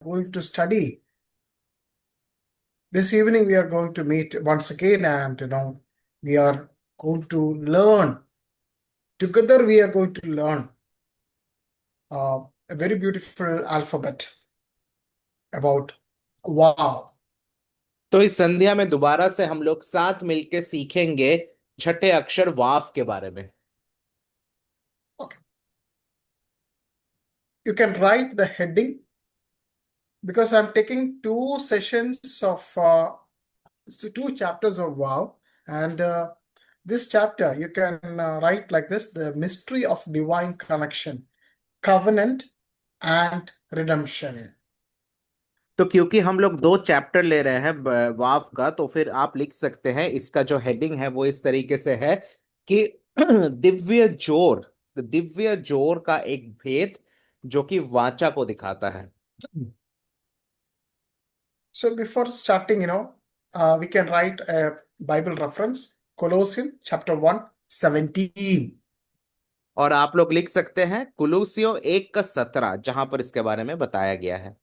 going to study. This evening we are going to meet once again, and we are going to learn. Together we are going to learn a very beautiful alphabet about wow. तो इस संध्या में दोबारा से हम लोग साथ मिलके सीखेंगे छठे अक्षर वाव के बारे में। Okay. You can write the heading because I'm taking two sessions of two chapters of wow, and this chapter you can write like this: the mystery of divine connection, covenant, and redemption. तो क्योंकि हम लोग दो chapter ले रहे हैं वाव का, तो फिर आप लिख सकते हैं, इसका जो हेडिंग है वो इस तरीके से है कि दिव्य जोर का एक भेद जो कि वाचा को दिखाता है। So before starting, we can write a Bible reference, Colossians chapter 1, 17. और आप लोग लिख सकते हैं कुलूसियो 1:17, जहां पर इसके बारे में बताया गया है।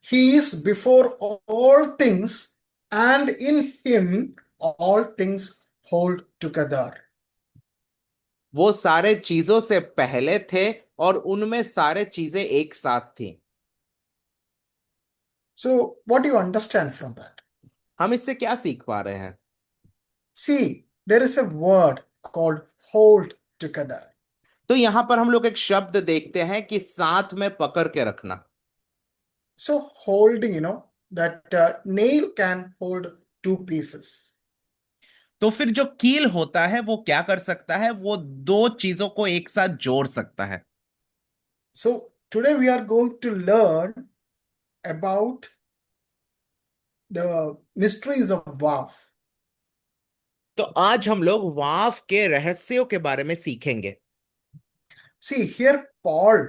He is before all things, and in him all things hold together. वो सारे चीजों से पहले थे और उनमें सारे चीजें एक साथ थी। So what do you understand from that? हम इससे क्या सीख पा रहे हैं? See, there is a word called hold together. तो यहां पर हम लोग एक शब्द देखते हैं कि साथ में पकड़ के रखना। So holding, that nail can hold two pieces. तो फिर जो कील होता है वो क्या कर सकता है? वो दो चीजों को एक साथ जोड़ सकता है। So today we are going to learn about the mysteries of Vav. तो आज हम लोग वाव के रहस्यों के बारे में सीखेंगे। See, here Paul,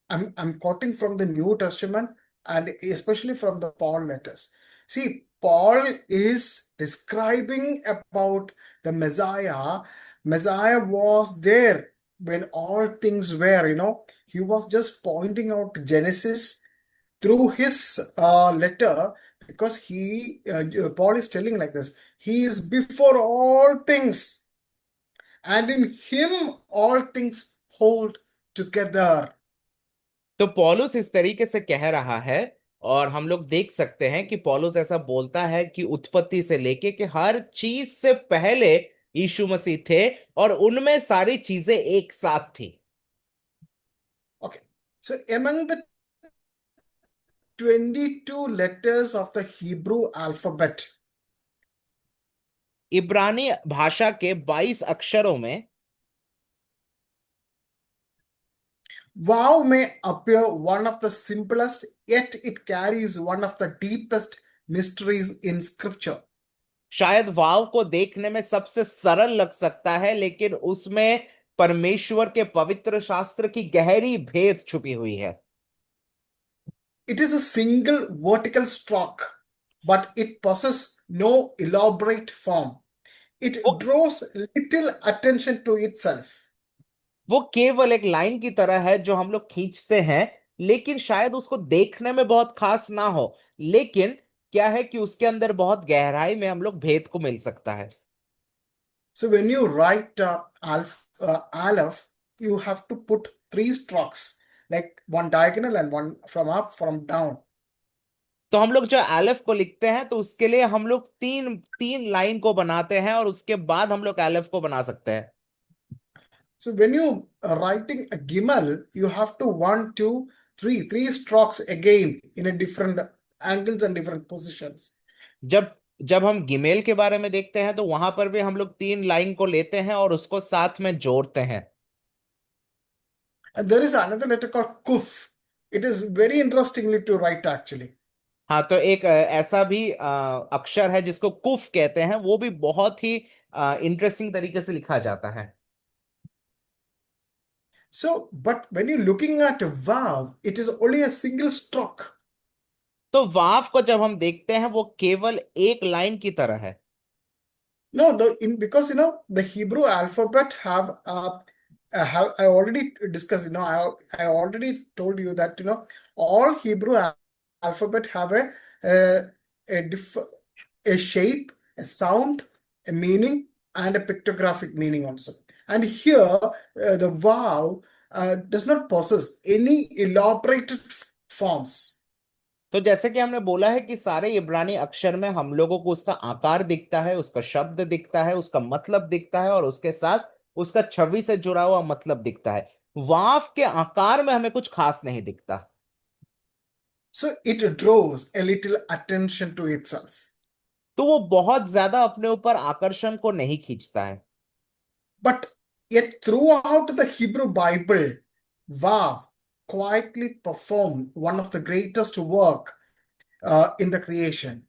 I'm quoting from the New Testament and especially from the Paul letters. See, Paul is describing about the Messiah. Messiah was there when all things were, he was just pointing out Genesis through his letter, because Paul is telling like this: he is before all things, and in him all things hold together. तो पौलुस इस तरीके से कह रहा है, और हम लोग देख सकते हैं कि पौलुस ऐसा बोलता है कि उत्पत्ति से लेके कि हर चीज से पहले यीशु मसीह थे और उनमें सारी चीजें एक साथ थी। Okay, so among the 22 letters of the Hebrew alphabet, इब्रानी भाषा के 22 अक्षरों में Vav may appear one of the simplest, yet it carries one of the deepest mysteries in scripture. शायद वाव को देखने में सबसे सरल लग सकता है, लेकिन उसमें परमेश्वर के पवित्र शास्त्र की गहरी भेद छुपी हुई है। It is a single vertical stroke, but it possesses no elaborate form. वो It draws little attention to itself. वो केवल एक लाइन की तरह है जो हम लोग खींचते हैं, लेकिन शायद उसको देखने में बहुत खास ना हो, लेकिन क्या है कि उसके अंदर बहुत गहराई में हम लोग भेद को मिल सकता है। So when you write Aleph, you have to put three strokes, like one diagonal and one from up, from down. तो हम लोग जो एलिफ को लिखते हैं तो उसके लिए हम लोग तीन तीन लाइन को बनाते हैं और उसके बाद हम लोग एलिफ को बना सकते हैं। So when you are writing a Gimal, you have to one, two, three strokes again in a different angles and different positions. जब जब हम गिमेल के बारे में देखते हैं तो वहां पर भी हम लोग तीन लाइन को लेते हैं और उसको साथ में जोड़ते हैं। And there is another letter called Kuf. It is very interestingly to write actually. हाँ, तो एक ऐसा भी अक्षर है जिसको कुफ कहते हैं, वो भी बहुत ही इंटरेस्टिंग तरीके से लिखा जाता है। So, but when you're looking at a Vav, it is only a single stroke. तो वाव को जब हम देखते हैं वो केवल एक लाइन की तरह है। No, because the Hebrew alphabet have I already discussed, I already told you that, all Hebrew alphabet have a, a, diff, a shape, a sound, a meaning, and a pictographic meaning also. And here, the Vav does not possess any elaborated forms. तो जैसे कि हमने बोला है कि सारे इब्रानी अक्षर में हम लोगों को उसका आकार दिखता है, उसका शब्द दिखता है, उसका मतलब दिखता है, और उसके साथ उसका छवि से जुड़ा हुआ मतलब दिखता है। वाव के आकार में हमें कुछ खास नहीं दिखता। So it draws a little attention to itself. तो वो बहुत ज्यादा अपने ऊपर आकर्षण को नहीं खींचता है। But yet, throughout the Hebrew Bible, Vav quietly performed one of the greatest work in the creation.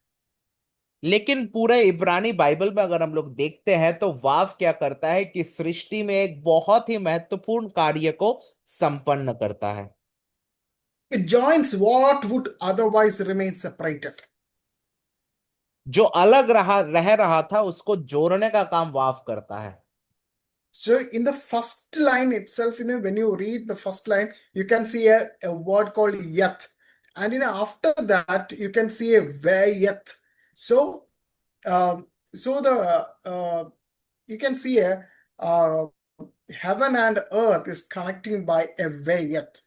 लेकिन पूरे इब्रानी बाइबल में अगर हम लोग देखते हैं तो वाव क्या करता है कि सृष्टि में एक बहुत ही महत्वपूर्ण कार्य को संपन्न करता है। It joins what would otherwise remain separated. जो अलग रह रहा था उसको जोड़ने का काम वाव करता है। So, in the first line itself, when you read the first line, you can see a word called yet. And after that, you can see a yet. So, so you can see a heaven and earth is connecting by a yet.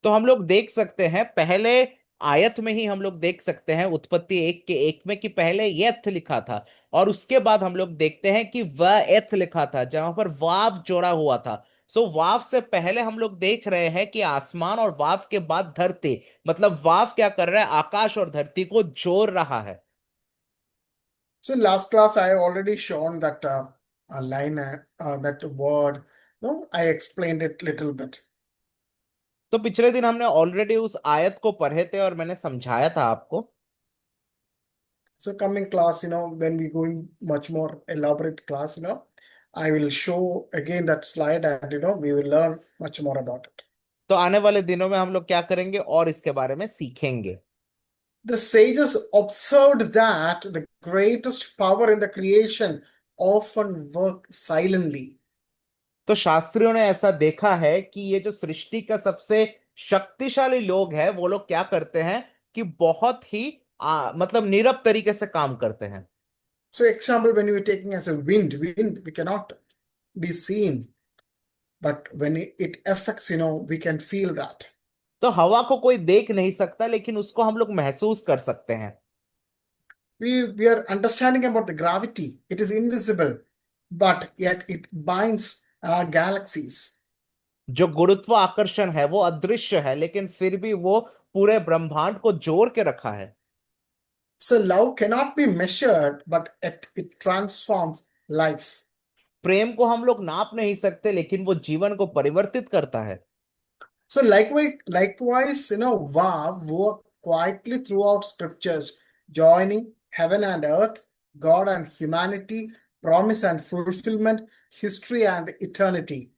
तो हम लोग देख सकते हैं पहले आयत में ही हम लोग देख सकते हैं उत्पत्ति 1 के 1 में कि पहले यथ लिखा था, और उसके बाद हम लोग देखते हैं कि वह एथ लिखा था जहां पर वाव जोड़ा हुआ था। सो वाव से पहले हम लोग देख रहे हैं कि आसमान, और वाव के बाद धरती, मतलब वाव क्या कर रहा है, आकाश और धरती को जोड़ रहा है। So, last class, I already shown that line, that word. No, I explained it little bit. तो पिछले दिन हमने ऑलरेडी उस आयत को पढ़े थे और मैंने समझाया था आपको। So coming class, when we going much more elaborate class, I will show again that slide and, we will learn much more about it. तो आने वाले दिनों में हम लोग क्या करेंगे और इसके बारे में सीखेंगे। The sages observed that the greatest power in the creation often work silently. तो शास्त्रियों ने ऐसा देखा है कि ये जो सृष्टि का सबसे शक्तिशाली लोग हैं वो लोग क्या करते हैं कि बहुत ही मतलब नीरव तरीके से काम करते हैं। So example, when you are taking as a wind we cannot be seen, but when it affects, we can feel that. तो हवा को कोई देख नहीं सकता लेकिन उसको हम लोग महसूस कर सकते हैं। We are understanding about the gravity. It is invisible, but yet it binds galaxies. जो गुरुत्व आकर्षण है वो अदृश्य है लेकिन फिर भी वो पूरे ब्रह्मांड को जोड़ के रखा है। So love cannot be measured, but it transforms life. प्रेम को हम लोग नाप नहीं सकते लेकिन वो जीवन को परिवर्तित करता है। So likewise, Vav work quietly throughout scriptures, joining heaven and earth, God and humanity, promise and fulfillment, history and eternity.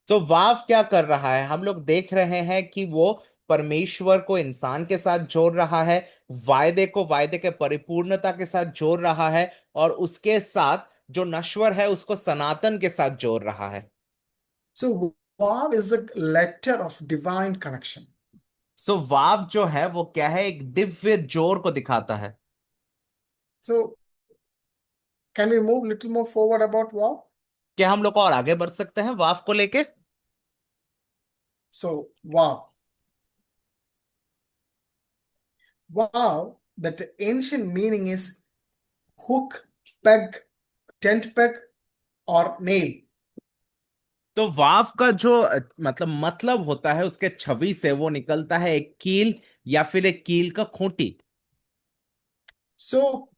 तो वाव क्या कर रहा है, हम लोग देख रहे हैं कि वो परमेश्वर को इंसान के साथ जोड़ रहा है, वायदे के परिपूर्णता के साथ जोड़ रहा है, और उसके साथ जो नश्वर है उसको सनातन के साथ जोड़ रहा है। So Vav is the letter of divine connection. सो वाव जो है वो क्या है, एक दिव्य जोड़ को दिखाता है। So can we move little more forward about Vav? क्या हम लोग और आगे बढ़ सकते हैं वाव को लेके? So Vav. Wow, that ancient meaning is hook, peg, tent peg, or nail. तो वाव का जो मतलब होता है उसके छवि से वो निकलता है एक कील या फिर एक कील का Khunti. So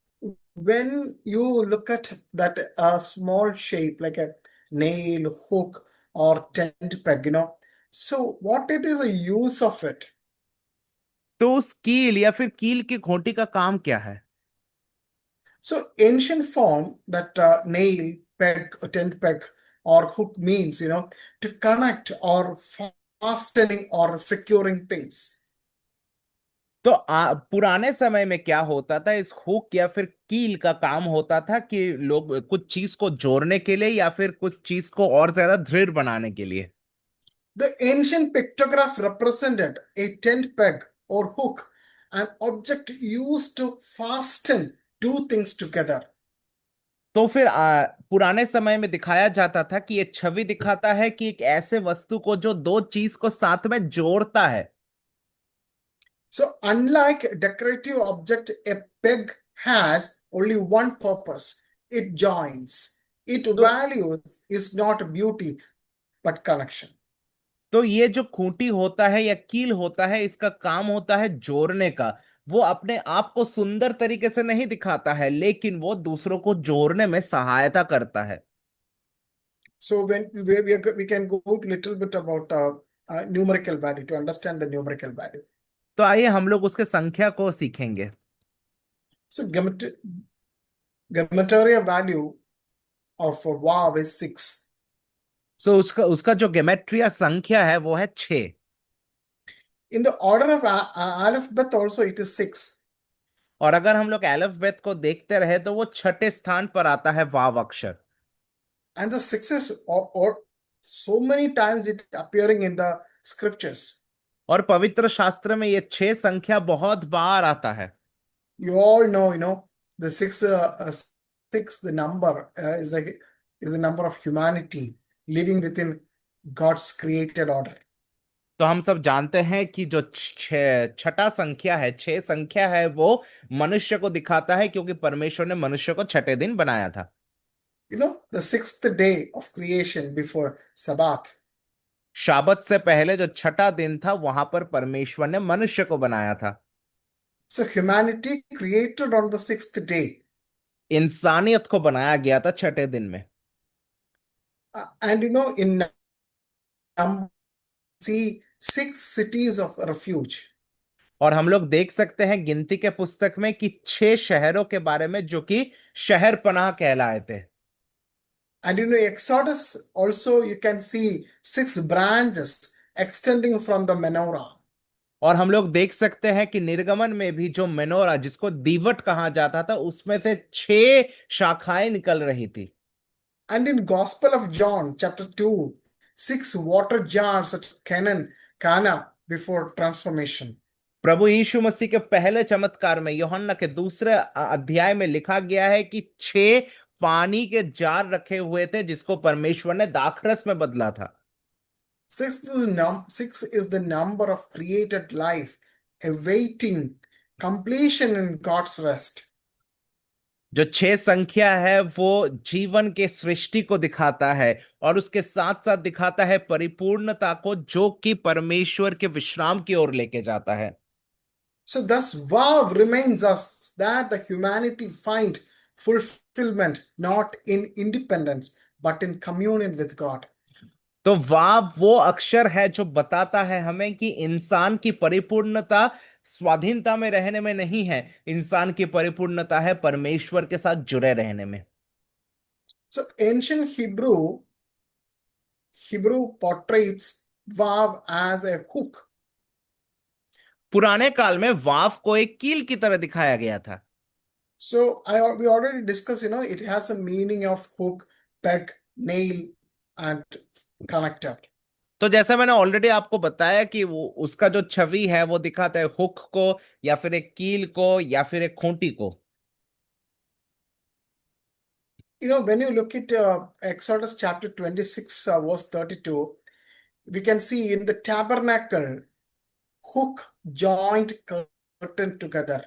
when you look at that small shape like a nail, hook, or tent peg, so what it is a use of it? तो उस कील या फिर कील की खूंटी का काम क्या है? So ancient form that nail, peg, tent peg, or hook means, to connect or fastening or securing things. तो पुराने समय में क्या होता था, इस हुक या फिर कील का काम होता था कि लोग कुछ चीज को जोड़ने के लिए या फिर कुछ चीज को और ज्यादा दृढ़ बनाने के लिए। The ancient pictograph represented a tent peg or hook, an object used to fasten two things together. तो फिर पुराने समय में दिखाया जाता था कि ये छवि दिखाता है कि एक ऐसे वस्तु को जो दो चीज को साथ में जोड़ता है। So, unlike decorative object, a peg has only one purpose. It joins. Its तो values is not beauty but connection. तो ये जो खूंटी होता है या कील होता है, इसका काम होता है जोड़ने का। वो अपने आप को सुंदर तरीके से नहीं दिखाता है, लेकिन वो दूसरों को जोड़ने में सहायता करता है। So when we can go a little bit about numerical value to understand the numerical value. तो आइए हम लोग उसके संख्या को सीखेंगे। So gematria value of wow is 6. सो उसका उसका जो गेमेट्रिया संख्या है वो है 6। In the order of alphabet also it is 6. और अगर हम लोग एल्फबेट को देखते रहे तो वो छठे स्थान पर आता है वाव अक्षर। And the 6 is or so many times it appearing in the scriptures. और पवित्र शास्त्र में ये 6 संख्या बहुत बार आता है। You all know, the six, the number is a number of humanity living within God's created order. तो हम सब जानते हैं कि जो छठा संख्या है, 6 संख्या है, वो मनुष्य को दिखाता है, क्योंकि परमेश्वर ने मनुष्य को छठे दिन बनाया था। The sixth day of creation before Sabbath. शाबत से पहले जो छठा दिन था, वहां पर परमेश्वर ने मनुष्य को बनाया था। So humanity created on the sixth day. इंसानियत को बनाया गया था छठे दिन में। And in number, see 6 cities of refuge. और हम लोग देख सकते हैं गिनती के पुस्तक में कि 6 शहरों के बारे में जो कि शहर पनाह कहलाए थे। And Exodus also you can see 6 branches extending from the menorah. और हम लोग देख सकते हैं कि निर्गमन में भी जो मेनोरा, जिसको दीवट कहा जाता था, उसमें से 6 शाखाएं निकल रही थी। And in Gospel of John, chapter 2, 6 water jars at Cana before transformation. प्रभु यीशु मसीह के पहले चमत्कार में यूहन्ना के दूसरे अध्याय में लिखा गया है कि 6 पानी के जार रखे हुए थे, जिसको परमेश्वर ने दाखरस में बदला था। Six is the number of created life awaiting completion in God's rest. जो 6 संख्या है वो जीवन के सृष्टि को दिखाता है, और उसके साथ साथ दिखाता है परिपूर्णता को, जो कि परमेश्वर के विश्राम की ओर लेके जाता है। So thus Vav reminds us that the humanity find fulfillment not in independence but in communion with God. तो वाव वो अक्षर है जो बताता है हमें कि इंसान की परिपूर्णता स्वाधीनता में रहने में नहीं है, इंसान की परिपूर्णता है परमेश्वर के साथ जुड़े रहने में। So ancient Hebrew portrays Vav as a hook. पुराने काल में वाव को एक कील की तरह दिखाया गया था। So we already discussed, it has a meaning of hook, peg, nail, and connector. तो जैसा मैंने ऑलरेडी आपको बताया कि वो उसका जो छवि है वो दिखाता है हुक को, या फिर एक कील को, या फिर एक खूंटी को। When you look at Exodus chapter 26, verse 32, we can see in the tabernacle, hook joined curtain together.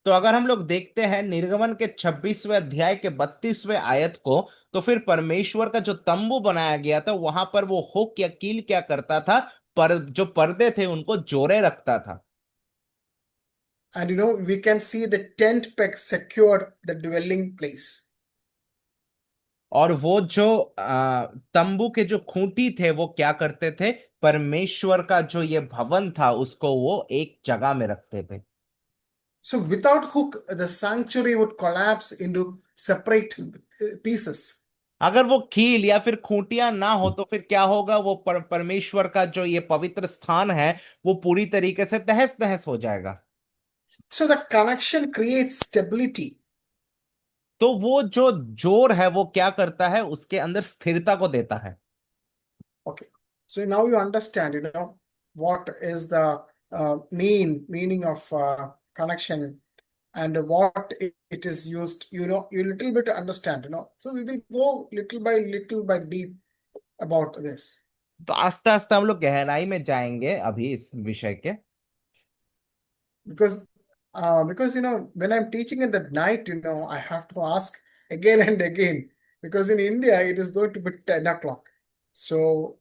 तो अगर हम लोग देखते हैं निर्गमन के 26वें अध्याय के 32वें आयत को, तो फिर परमेश्वर का जो तंबू बनाया गया था, वहां पर वो हुक या कील क्या करता था, पर जो पर्दे थे उनको जोड़े रखता था। And we can see the tent peg secured the dwelling place. और वो जो तंबू के जो खूंटी थे वो क्या करते थे, परमेश्वर का जो ये भवन था उसको वो एक जगह में रखते थे। So without hook, the sanctuary would collapse into separate pieces. अगर वो कील या फिर खूंटियां ना हो तो फिर क्या होगा, वो परमेश्वर का जो ये पवित्र स्थान है वो पूरी तरीके से तहस नहस हो जाएगा। So the connection creates stability. तो वो जो जोर है वो क्या करता है, उसके अंदर स्थिरता को देता है। Okay. So now you understand, what is the meaning of connection and what it is used, you little bit understand, So we will go little by deep about this. तो आस्ते आस्ते हम लोग गहराई में जाएंगे अभी इस विषय के। Because when I'm teaching in the night, I have to ask again and again, because in India it is going to be 10 o'clock. So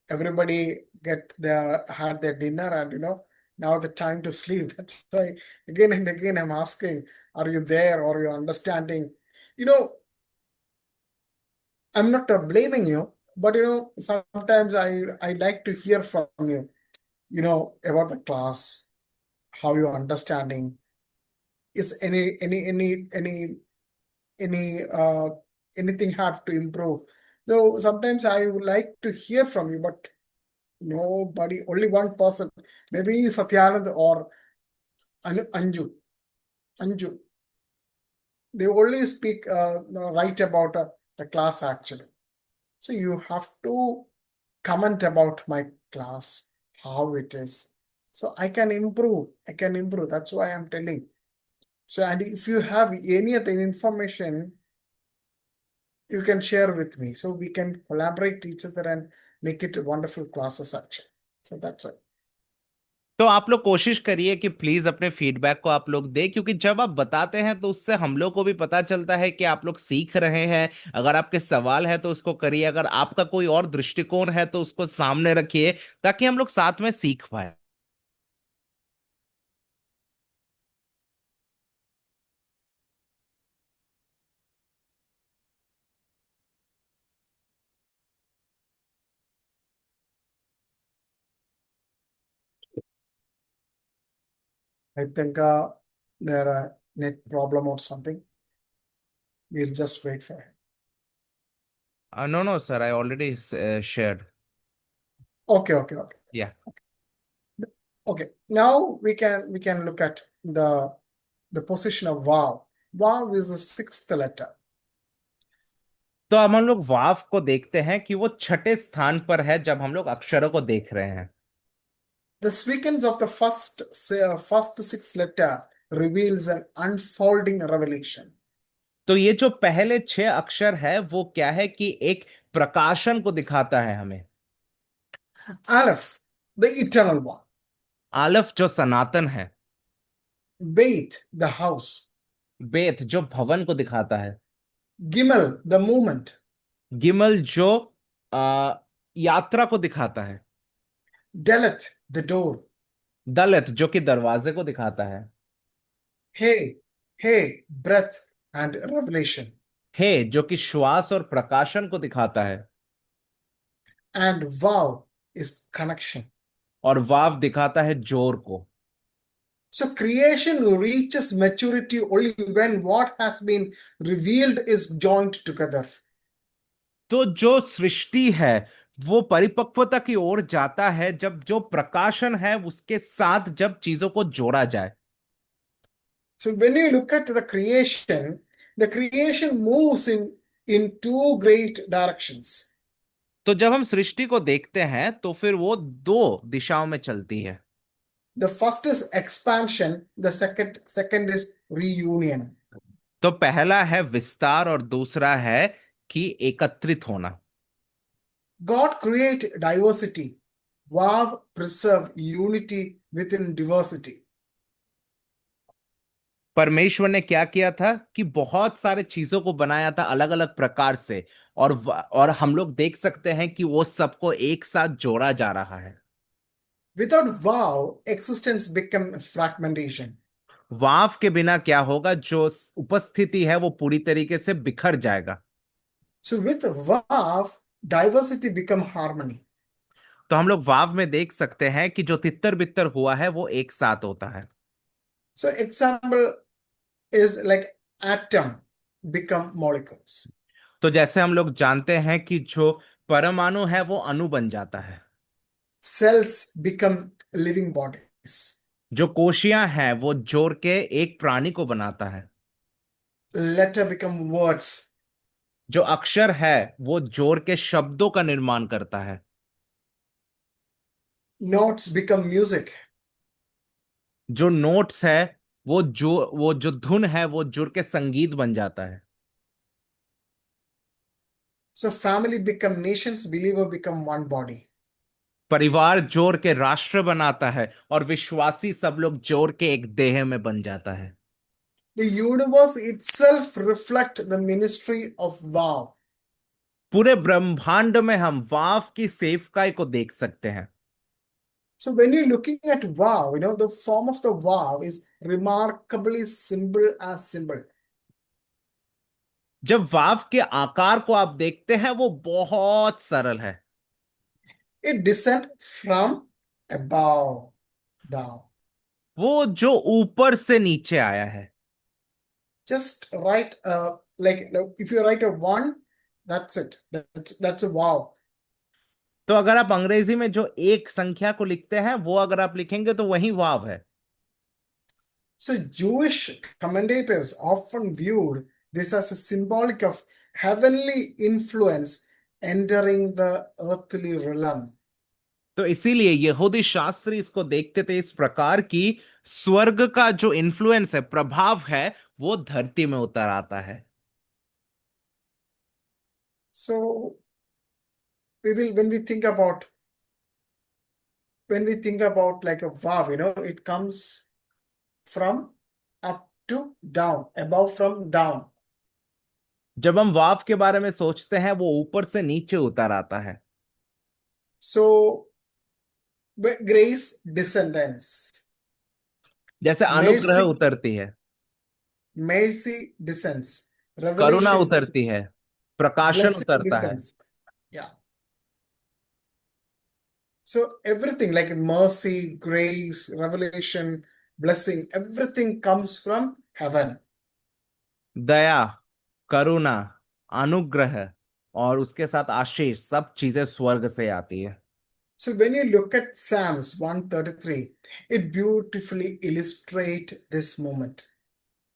everybody had their dinner, and now the time to sleep. That's why again and again I'm asking, are you there, or are you understanding? You know, I'm not blaming you, but sometimes I like to hear from you, about the class, how you're understanding. Is any anything have to improve? So sometimes I would like to hear from you, but nobody, only one person, maybe Satyanand or Anju. Anju, they only speak, write about the class actually. So you have to comment about my class, how it is. So I can improve. I can improve. That's why I'm telling. So, and if you have any other information, you can share with me. So we can collaborate each other and make it wonderful classes actually. So that's why. तो आप लोग कोशिश करिए कि please अपने feedback को आप लोग दें, क्योंकि जब आप बताते हैं तो उससे हम लोग को भी पता चलता है कि आप लोग सीख रहे हैं। अगर आपके सवाल है तो उसको करिए, अगर आपका कोई और दृष्टिकोण है तो उसको सामने रखिए, ताकि हम लोग साथ में सीख पाए। I think there are net problem or something. We'll just wait for it. No no sir, I already shared. Okay, okay, okay. या Okay. Now we can look at the position of Vav. Vav is the sixth letter. तो अब हम लोग वाव को देखते हैं कि वो छठे स्थान पर है जब हम लोग अक्षरों को देख रहे हैं। The sequence of the first six letter reveals an unfolding revelation. तो ये जो पहले छह अक्षर है वो क्या है कि एक प्रकाशन को दिखाता है हमें। Aleph, the eternal one. आलफ जो सनातन है। Beit, the house. बेत जो भवन को दिखाता है। Gimel, the movement. गिमल जो आ, यात्रा को दिखाता है। Dalet, the door. दलित जो कि दरवाजे को दिखाता है। Hey, hey, breath and revelation. हे जो कि श्वास और प्रकाशन को दिखाता है। And Vav is connection. और वाव दिखाता है जोर को। So creation reaches maturity only when what has been revealed is joined together. तो जो सृष्टि है वो परिपक्वता की ओर जाता है जब जो प्रकाशन है उसके साथ जब चीजों को जोड़ा जाए। So when you look at the creation moves in two great directions. तो जब हम सृष्टि को देखते हैं तो फिर वो दो दिशाओं में चलती है। The first is expansion, the second is reunion. तो पहला है विस्तार और दूसरा है कि एकत्रित होना। God create diversity. Vav preserve unity within diversity. परमेश्वर ने क्या किया था कि बहुत सारे चीजों को बनाया था अलग अलग प्रकार से, और हम लोग देख सकते हैं कि वो सबको एक साथ जोड़ा जा रहा है। Without Vav, existence become fragmentation. वाव के बिना क्या होगा, जो उपस्थिति है वो पूरी तरीके से बिखर जाएगा। So with Vav, diversity become harmony. तो हम लोग वाव में देख सकते हैं कि जो तितर बितर हुआ है वो एक साथ होता है। So example is like atom become molecules. तो जैसे हम लोग जानते हैं कि जो परमाणु है वो अणु बन जाता है। Cells become living bodies. जो कोशियां हैं वो जोड़ के एक प्राणी को बनाता है। Letter become words. जो अक्षर है वो जोड़ के शब्दों का निर्माण करता है। Notes become music. जो नोट्स है वो जो धुन है वो जुड़ के संगीत बन जाता है। So family become nations, believer become one body. परिवार जोड़ के राष्ट्र बनाता है और विश्वासी सब लोग जोड़ के एक देह में बन जाता है। The universe itself reflect the ministry of vow. पूरे ब्रह्मांड में हम वाव की सेवकाई को देख सकते हैं। So when you're looking at vow, the form of the vow is remarkably simple as simple. जब वाव के आकार को आप देखते हैं वो बहुत सरल है। It descend from above down. वो जो ऊपर से नीचे आया है। Just write like if you write a one, that's it. That's a vow. तो अगर आप अंग्रेजी में जो एक संख्या को लिखते हैं वो अगर आप लिखेंगे तो वही वाव है। So Jewish commentators often viewed this as a symbolic of heavenly influence entering the earthly realm. तो इसीलिए यहूदी शास्त्री इसको देखते थे इस प्रकार की स्वर्ग का जो इन्फ्लुएंस है, प्रभाव है, वो धरती में उतर आता है। So we will when we think about like a vow, it comes from up to down, above from down. जब हम वाव के बारे में सोचते हैं वो ऊपर से नीचे उतर आता है। So grace descendants, जैसे अनुग्रह mercy, उतरती है, mercy descends, करुणा revelation उतरती descends, है, प्रकाशन blessing उतरता है। descends. Yeah. So everything like mercy, grace, revelation, blessing, everything comes from heaven. दया, करुणा, अनुग्रह और उसके साथ आशीष, सब चीजें स्वर्ग से आती है। So when you look at Psalms 133, it beautifully illustrates this moment.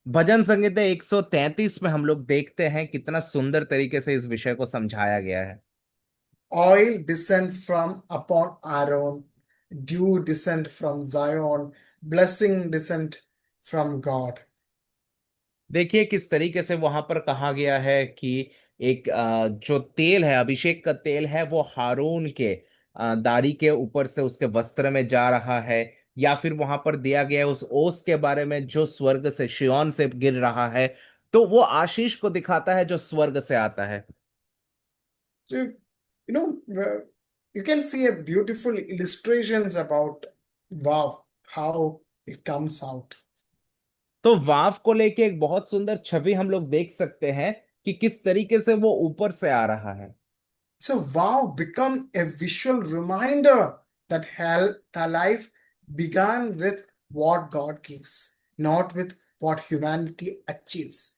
भजन संहिता 133 में हम लोग देखते हैं कितना सुंदर तरीके से इस विषय को समझाया गया है। Oil descend from upon Aaron, dew descend from Zion, blessing descend from God. देखिए किस तरीके से वहां पर कहा गया है कि एक जो तेल है, अभिषेक का तेल है, वो हारून के दाढ़ी के ऊपर से उसके वस्त्र में जा रहा है। या फिर वहां पर दिया गया है उस ओस के बारे में जो स्वर्ग से, शियोन से गिर रहा है। तो वो आशीष को दिखाता है जो स्वर्ग से आता है। So, you can see a beautiful illustrations about wow, how it comes out. तो वाव को लेके एक बहुत सुंदर छवि हम लोग देख सकते हैं कि किस तरीके से वो ऊपर से आ रहा है। So wow become a visual reminder that hell, the life began with what God gives, not with what humanity achieves.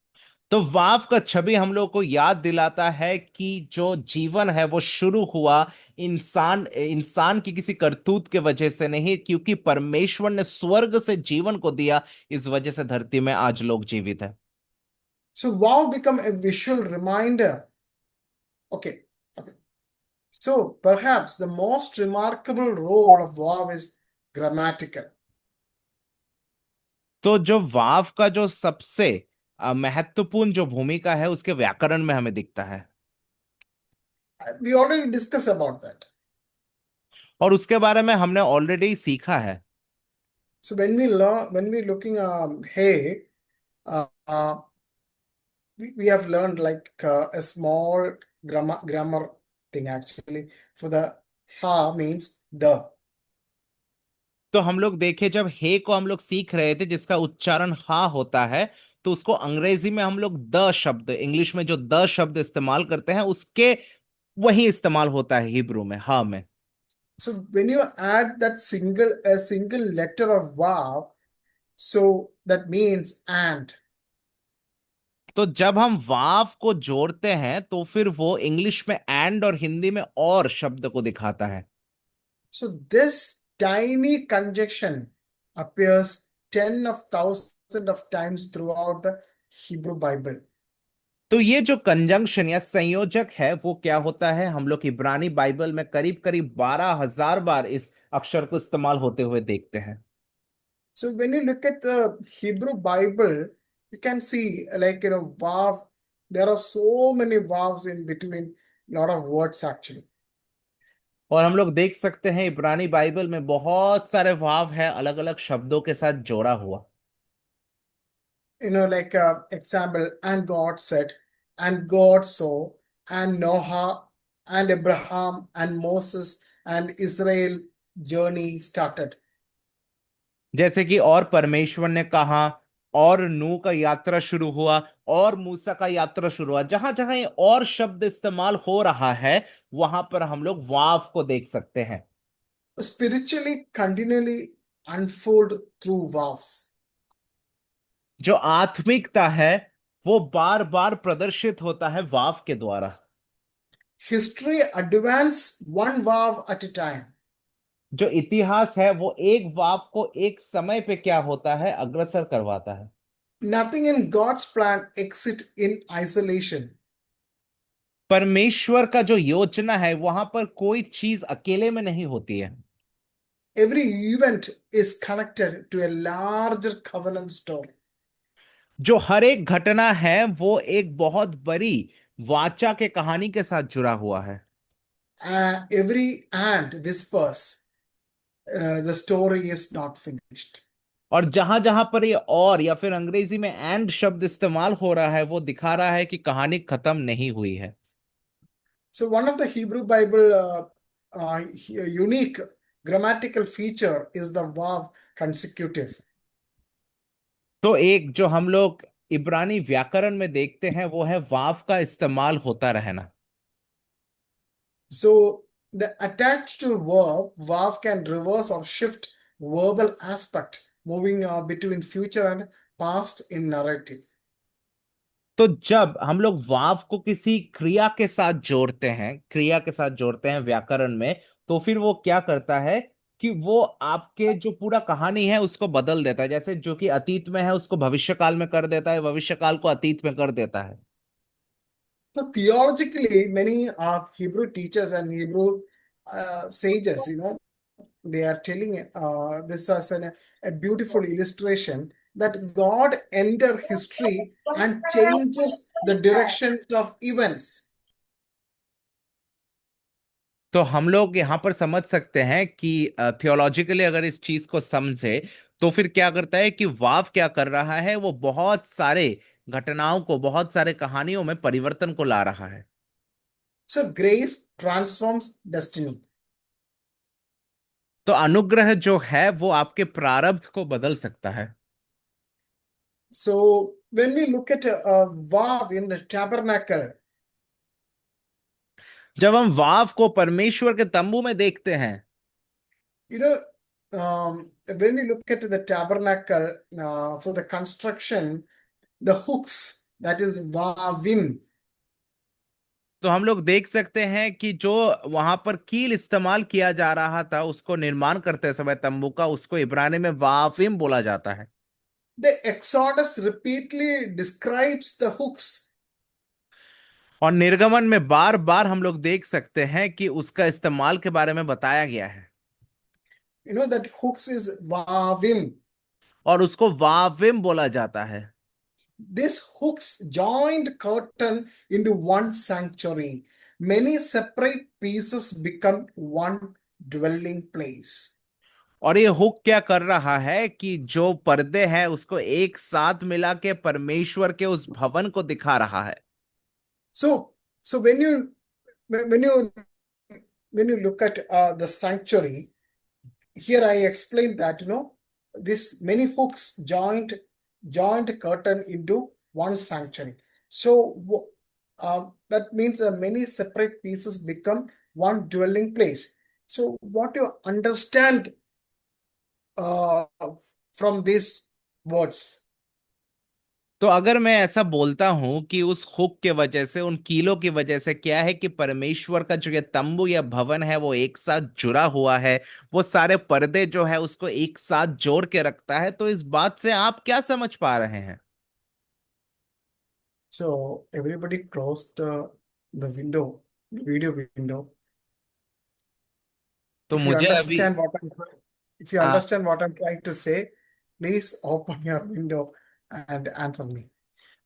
तो वाव का छवि हम लोग को याद दिलाता है कि जो जीवन है वो शुरू हुआ इंसान इंसान की किसी करतूत के वजह से नहीं, क्योंकि परमेश्वर ने स्वर्ग से जीवन को दिया। इस वजह से धरती में आज लोग जीवित हैं। So wow become a visual reminder. Okay, okay. So perhaps the most remarkable role of wow is grammatical. तो जो वाव का जो सबसे महत्वपूर्ण जो भूमिका है उसके व्याकरण में हमें दिखता है। We already discussed about that. और उसके बारे में हमने ऑलरेडी सीखा है। So when we looking hey, uh, uh, we have learned like a small grammar thing actually. For the ha means the. तो हम लोग देखे जब हे को हम लोग सीख रहे थे जिसका उच्चारण हा होता है, तो उसको अंग्रेजी में हम लोग द शब्द, इंग्लिश में जो द शब्द इस्तेमाल करते हैं उसके वही इस्तेमाल होता है हिब्रू में, हा में। So when you add that a single letter of vav, so that means and. तो जब हम वाव को जोड़ते हैं तो फिर वो इंग्लिश में एंड और हिंदी में और शब्द को दिखाता है। So this tiny conjunction appears ten of thousand of times throughout the Hebrew Bible. तो ये जो कंजंक्शन या संयोजक है वो क्या होता है, हम लोग इब्रानी बाइबल में करीब करीब 12,000 बार इस अक्षर को इस्तेमाल होते हुए देखते हैं। So when you look at the Hebrew Bible, you can see like vav. There are so many vowels in between lot of words actually. और हम लोग देख सकते हैं इब्रानी बाइबल में बहुत सारे वाव है अलग अलग शब्दों के साथ जोड़ा हुआ। Like example, and God said, and God saw, and Noah, and Abraham, and Moses, and Israel journey started. जैसे कि और परमेश्वर ने कहा, और नूह का यात्रा शुरू हुआ, और मूसा का यात्रा शुरू हुआ। जहां जहां ये और शब्द इस्तेमाल हो रहा है वहां पर हम लोग वाव को देख सकते हैं। Spiritually, continually unfold through vows. जो आत्मिकता है वो बार बार प्रदर्शित होता है वाव के द्वारा। History advance one vow at a time. जो इतिहास है वो एक वाव को एक समय पे क्या होता है अग्रसर करवाता है। Nothing in God's plan exist in isolation. परमेश्वर का जो योजना है वहां पर कोई चीज अकेले में नहीं होती है। Every event is connected to a larger covenant story. जो हर एक घटना है वो एक बहुत बड़ी वाचा के कहानी के साथ जुड़ा हुआ है। Every ant whispers, the story is not finished. और जहां जहां पर ये और या फिर अंग्रेजी में एंड शब्द इस्तेमाल हो रहा है वो दिखा रहा है कि कहानी खत्म नहीं हुई है। So one of the Hebrew Bible unique grammatical feature is the verb consecutive. तो एक जो हम लोग इब्रानी व्याकरण में देखते हैं वो है वाव का इस्तेमाल होता रहना। So the attached to verb can reverse or shift verbal aspect, moving between future and past in narrative. तो जब हम लोग वाव को किसी क्रिया के साथ जोड़ते हैं, क्रिया के साथ जोड़ते हैं व्याकरण में, तो फिर वो क्या करता है कि वो आपके जो पूरा कहानी है उसको बदल देता है। जैसे जो कि अतीत में है उसको भविष्यकाल में कर देता है, भविष्यकाल को अतीत में कर देता है। So theologically, many Hebrew teachers and Hebrew sages, they are telling this as a beautiful illustration that God enter history and changes the directions of events. तो हम लोग यहाँ पर समझ सकते हैं कि थियोलॉजिकली अगर इस चीज को समझे तो फिर क्या करता है कि वाव क्या कर रहा है, वो बहुत सारे घटनाओं को, बहुत सारे कहानियों में परिवर्तन को ला रहा है। So grace transforms destiny. तो अनुग्रह जो है वो आपके प्रारब्ध को बदल सकता है। So when we look at Vav in the tabernacle, जब हम वाव को परमेश्वर के तंबू में देखते हैं, you know, when we look at the tabernacle for the construction, the hooks, that is Vavim. तो हम लोग देख सकते हैं कि जो वहां पर कील इस्तेमाल किया जा रहा था उसको निर्माण करते समय तंबू का, उसको इब्रानी में वाफिम बोला जाता है। The Exodus repeatedly describes the hooks. और निर्गमन में बार बार हम लोग देख सकते हैं कि उसका इस्तेमाल के बारे में बताया गया है। That hooks is Vavim. और उसको वाविम बोला जाता है। This hooks joined curtain into one sanctuary. Many separate pieces become one dwelling place. और ये हुक क्या कर रहा है कि जो पर्दे हैं उसको एक साथ मिला के परमेश्वर के उस भवन को दिखा रहा है। So when you look at the sanctuary, here I explained that this many hooks joined curtain into one sanctuary. So that means many separate pieces become one dwelling place. So what you understand uh, from these words? तो अगर मैं ऐसा बोलता हूं कि उस hook के वजह से, उन कीलों की वजह से क्या है कि परमेश्वर का जो ये तंबू या भवन है वो एक साथ जुड़ा हुआ है, वो सारे पर्दे जो है उसको एक साथ जोड़ के रखता है, तो इस बात से आप क्या समझ पा रहे हैं? So everybody closed the window, the video window. तो If you मुझे अभी understand what I'm if you uh, understand what I'm trying to say, please open your window and answer me.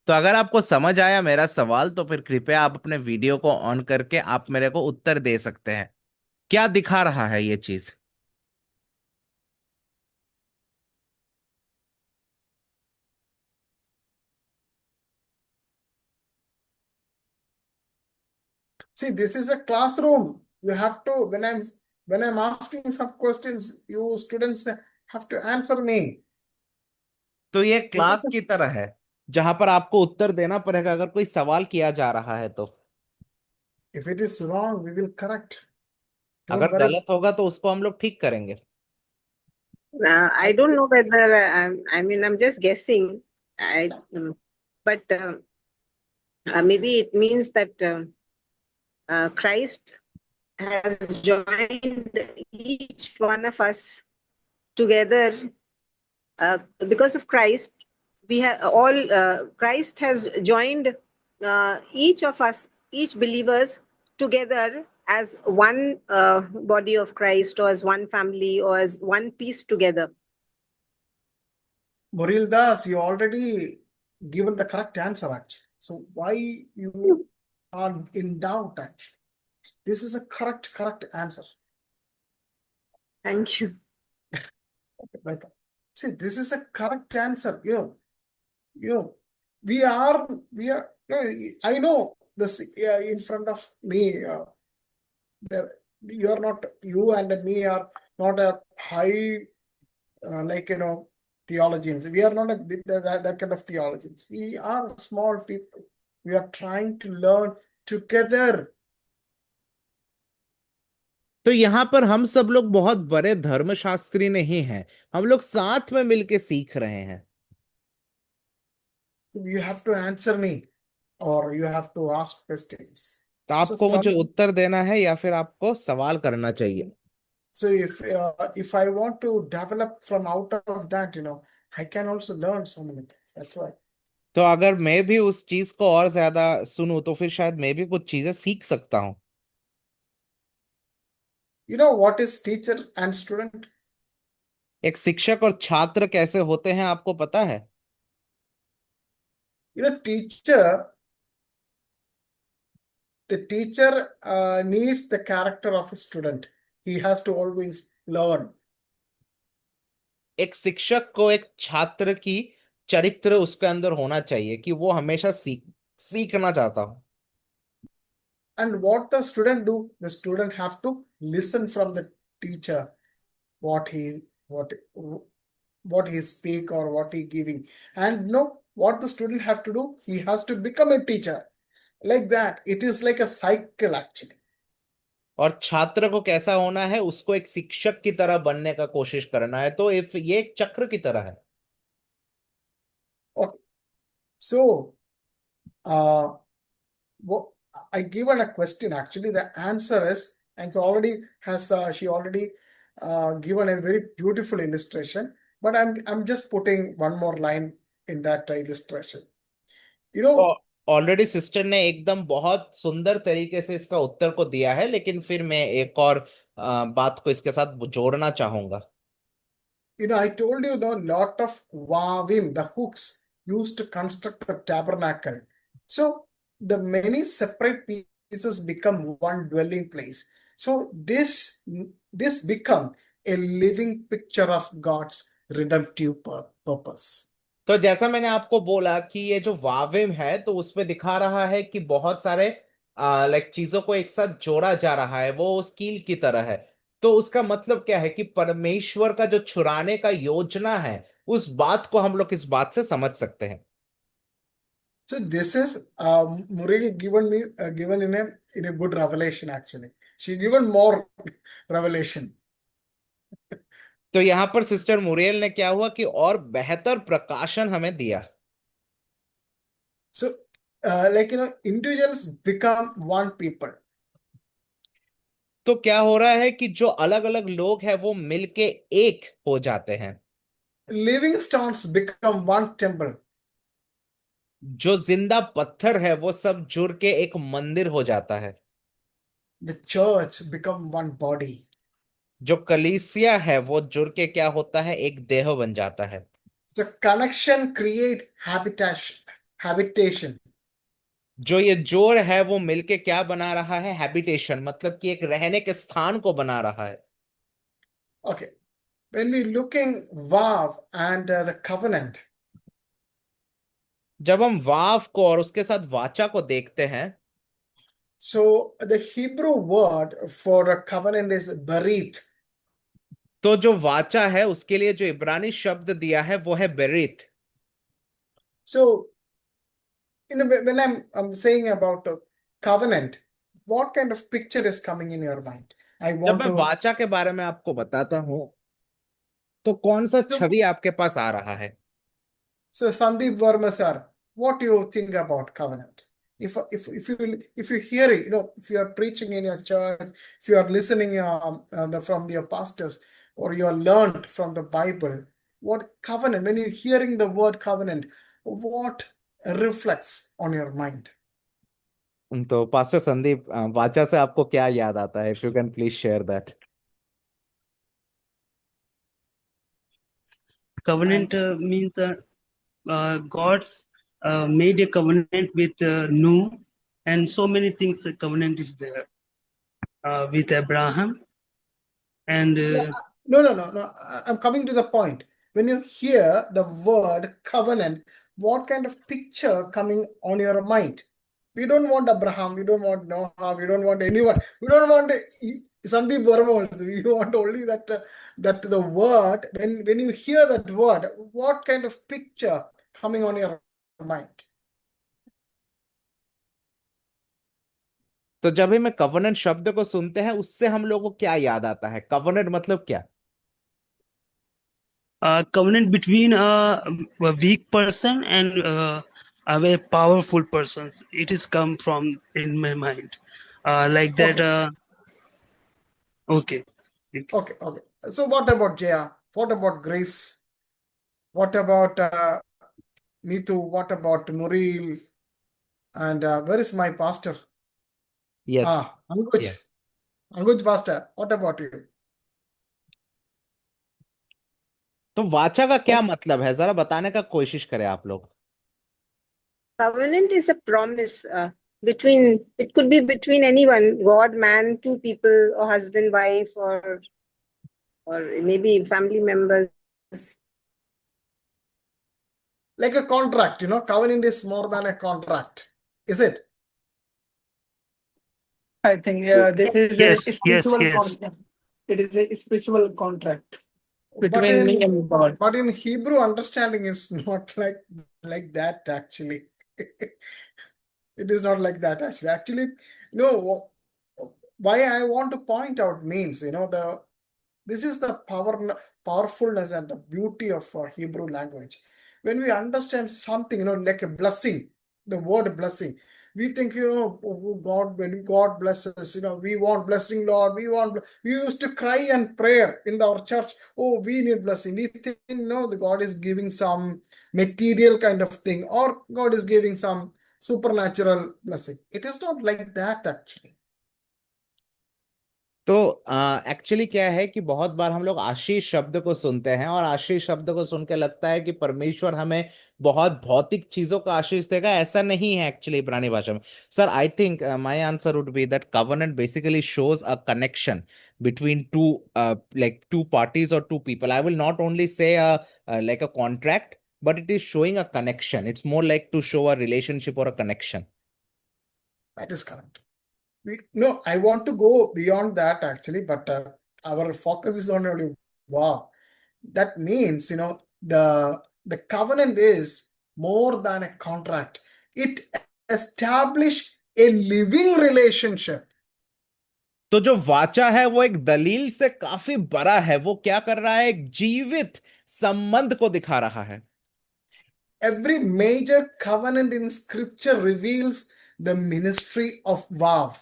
तो अगर आपको समझ आया मेरा सवाल तो फिर कृपया आप अपने वीडियो को ऑन करके आप मेरे को उत्तर दे सकते हैं। क्या दिखा रहा है ये चीज? See, this is a classroom. You have to, when I'm asking some questions, you students have to answer me. तो ये This is क्लास की तरह है जहां पर आपको उत्तर देना पड़ेगा अगर कोई सवाल किया जा रहा है तो। if it is wrong, we will correct. Don't अगर worry. गलत होगा तो उसको हम लोग ठीक करेंगे। I, I don't know whether I mean I'm just guessing. I but maybe it means that Christ has joined each one of us together because of Christ. We have all Christ has joined each of us, each believers together as one body of Christ, or as one family, or as one piece together. Muril Das, you already given the correct answer actually. So why you are in doubt actually? This is a correct answer. Thank you. Like, see, this is a correct answer. You know, we are, I know this in front of me. The, you are not, you and me are not a high, like, theologians. We are not that kind of theologians. We are small people. We are trying to learn together. तो यहाँ पर हम सब लोग बहुत बड़े धर्मशास्त्री नहीं हैं, हम लोग साथ में मिलके सीख रहे हैं। You have to answer me or you have to ask questions. तो So आपको मुझे from उत्तर देना है या फिर आपको सवाल करना चाहिए। so if I want to develop from out of that, I can also learn so many things. That's why. तो अगर मैं भी उस चीज को और ज्यादा सुनूं तो फिर शायद मैं भी कुछ चीजें सीख सकता हूँ। You know what is teacher and student? एक शिक्षक और छात्र कैसे होते हैं आपको पता है? Teacher, the teacher needs the character of a student. He has to always learn. एक शिक्षक को एक छात्र की चरित्र उसके अंदर होना चाहिए कि वो हमेशा सीखना चाहता हो। And what the student do? The student have to listen from the teacher what he what he speak or what he giving. And what the student have to do? He has to become a teacher. Like that. It is like a cycle actually. और छात्र को कैसा होना है, उसको एक शिक्षक की तरह बनने का कोशिश करना है, तो इफ ये एक चक्र की तरह है। Okay. So uh what I given a question actually. The answer is, and so already has she already given a very beautiful illustration. But I'm just putting one more line in that illustration. You तो know, already sister ने एकदम बहुत सुंदर तरीके से इसका उत्तर को दिया है, लेकिन फिर मैं एक और बात को इसके साथ जोड़ना चाहूंगा। I told you, lot of wavim, the hooks used to construct the tabernacle. So the many separate pieces become one dwelling place. So this become a living picture of God's redemptive purpose. तो जैसा मैंने आपको बोला कि ये जो वाविम है तो उसमें दिखा रहा है कि बहुत सारे लाइक चीजों को एक साथ जोड़ा जा रहा है, वो उस कील की तरह है। तो उसका मतलब क्या है कि परमेश्वर का जो छुड़ाने का योजना है, उस बात को हम लोग इस बात से समझ सकते हैं। So this is Murray given in a good revelation actually. She given more revelation. तो यहाँ पर सिस्टर मुरियल ने क्या हुआ कि और बेहतर प्रकाशन हमें दिया। So, like, individuals become one people. तो क्या हो रहा है कि जो अलग अलग लोग हैं वो मिलके एक हो जाते हैं। Living stones become one temple. जो जिंदा पत्थर है वो सब जुड़ के एक मंदिर हो जाता है। The church become one body. जो कलीसिया है वो जुड़ के क्या होता है, एक देह बन जाता है। The connection create habitation. Habitation. जो ये जोड़ है वो मिलके क्या बना रहा है, हैबिटेशन, मतलब कि एक रहने के स्थान को बना रहा है। Okay. When we looking vow and the covenant, जब हम वाव को और उसके साथ वाचा को देखते हैं, so the Hebrew word for a covenant is berit. तो जो वाचा है उसके लिए जो इब्रानी शब्द दिया है वो है बेरित। So, when I'm saying about a covenant, what kind of picture is coming in your mind? I जब want मैं to. वाचा के बारे में आपको बताता हूं तो कौन सा So, छवि आपके पास आ रहा है? so Sandeep Verma sir, what do you think about covenant? If you hear it, if you are preaching in your church, if you are listening from your pastors, or you are learned from the Bible, what covenant? When you're hearing the word covenant, what reflects on your mind? तो pastor Sandeep, वाचा से आपको क्या याद आता है? If you can please share that. And Covenant means God's made a covenant with Noah, and so many things. The covenant is there with Abraham, and yeah, no. I'm coming to the point. When you hear the word covenant, what kind of picture coming on your mind? We don't want Abraham, we don't want Noah, we don't want anyone. We don't want Sandeep Verma also. We want only that the word. When you hear that word, what kind of picture coming on your mind? तो जब भी मैं covenant शब्द को सुनते हैं उससे हम लोगों को क्या याद आता है? कवर्नेंट मतलब क्या? covenant between a weak person and a very powerful person. It is come from in my mind, like that. Okay, Okay. okay. So what about Jaya? What about Grace? What about Neetu? What about Muril? And where is my pastor? Yes. Anguj. Anguj pastor. What about you? तो वाचा का क्या Yes, मतलब है, जरा बताने का कोशिश करें आप लोग। covenant is a promise between, it could be between anyone, God, man, two people, or husband, wife, or maybe family members. Like a contract, covenant is more than a contract. Is it? I think this Yes. is Yes. a Yes. spiritual Yes. contract. It is a spiritual contract But between me and God. in Hebrew understanding, it's not like that actually. It is not like that actually. Actually, no. Why I want to point out means, this is the powerfulness and the beauty of Hebrew language. When we understand something, like a blessing, the word blessing, we think, oh God, when God blesses, we want blessing, Lord. We used to cry and prayer in our church. Oh, we need blessing. We think, no, the God is giving some material kind of thing, or God is giving some supernatural blessing. It is not like that actually. तो actually क्या है कि बहुत बार हम लोग आशीष शब्द को सुनते हैं और आशीष शब्द को सुन के लगता है कि परमेश्वर हमें बहुत भौतिक चीजों का आशीष देगा। ऐसा नहीं है एक्चुअली इब्रानी भाषा में। Sir, I think my answer would be that covenant basically shows a connection between two, like two parties or two people. I will not only say like a contract, but it is showing a connection. It's more like to show a relationship or a connection. That is correct. No, I want to go beyond that actually, but our focus is on only wow. That means, the covenant is more than a contract. It establishes a living relationship. तो जो वाचा है वो एक दलील से काफी बड़ा है। वो क्या कर रहा है? एक जीवित संबंध को दिखा रहा है। every major covenant in scripture reveals the ministry of vow.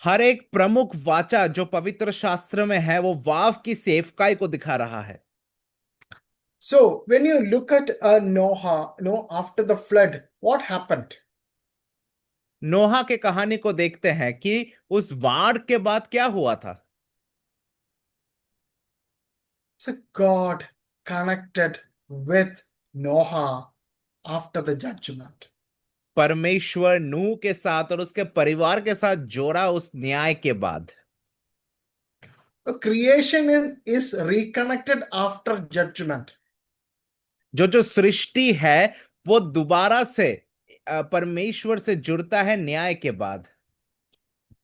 हर एक प्रमुख वाचा जो पवित्र शास्त्र में है वो वाव की सेवकाई को दिखा रहा है। So when you look at Noah, after the flood, what happened? नोहा के कहानी को देखते हैं कि उस बाढ़ के बाद क्या हुआ था। So God connected with Noah after the judgment. परमेश्वर नूह के साथ और उसके परिवार के साथ जोड़ा उस न्याय के बाद। The creation is reconnected after judgment. जो सृष्टि है वो दोबारा से परमेश्वर से जुड़ता है न्याय के बाद।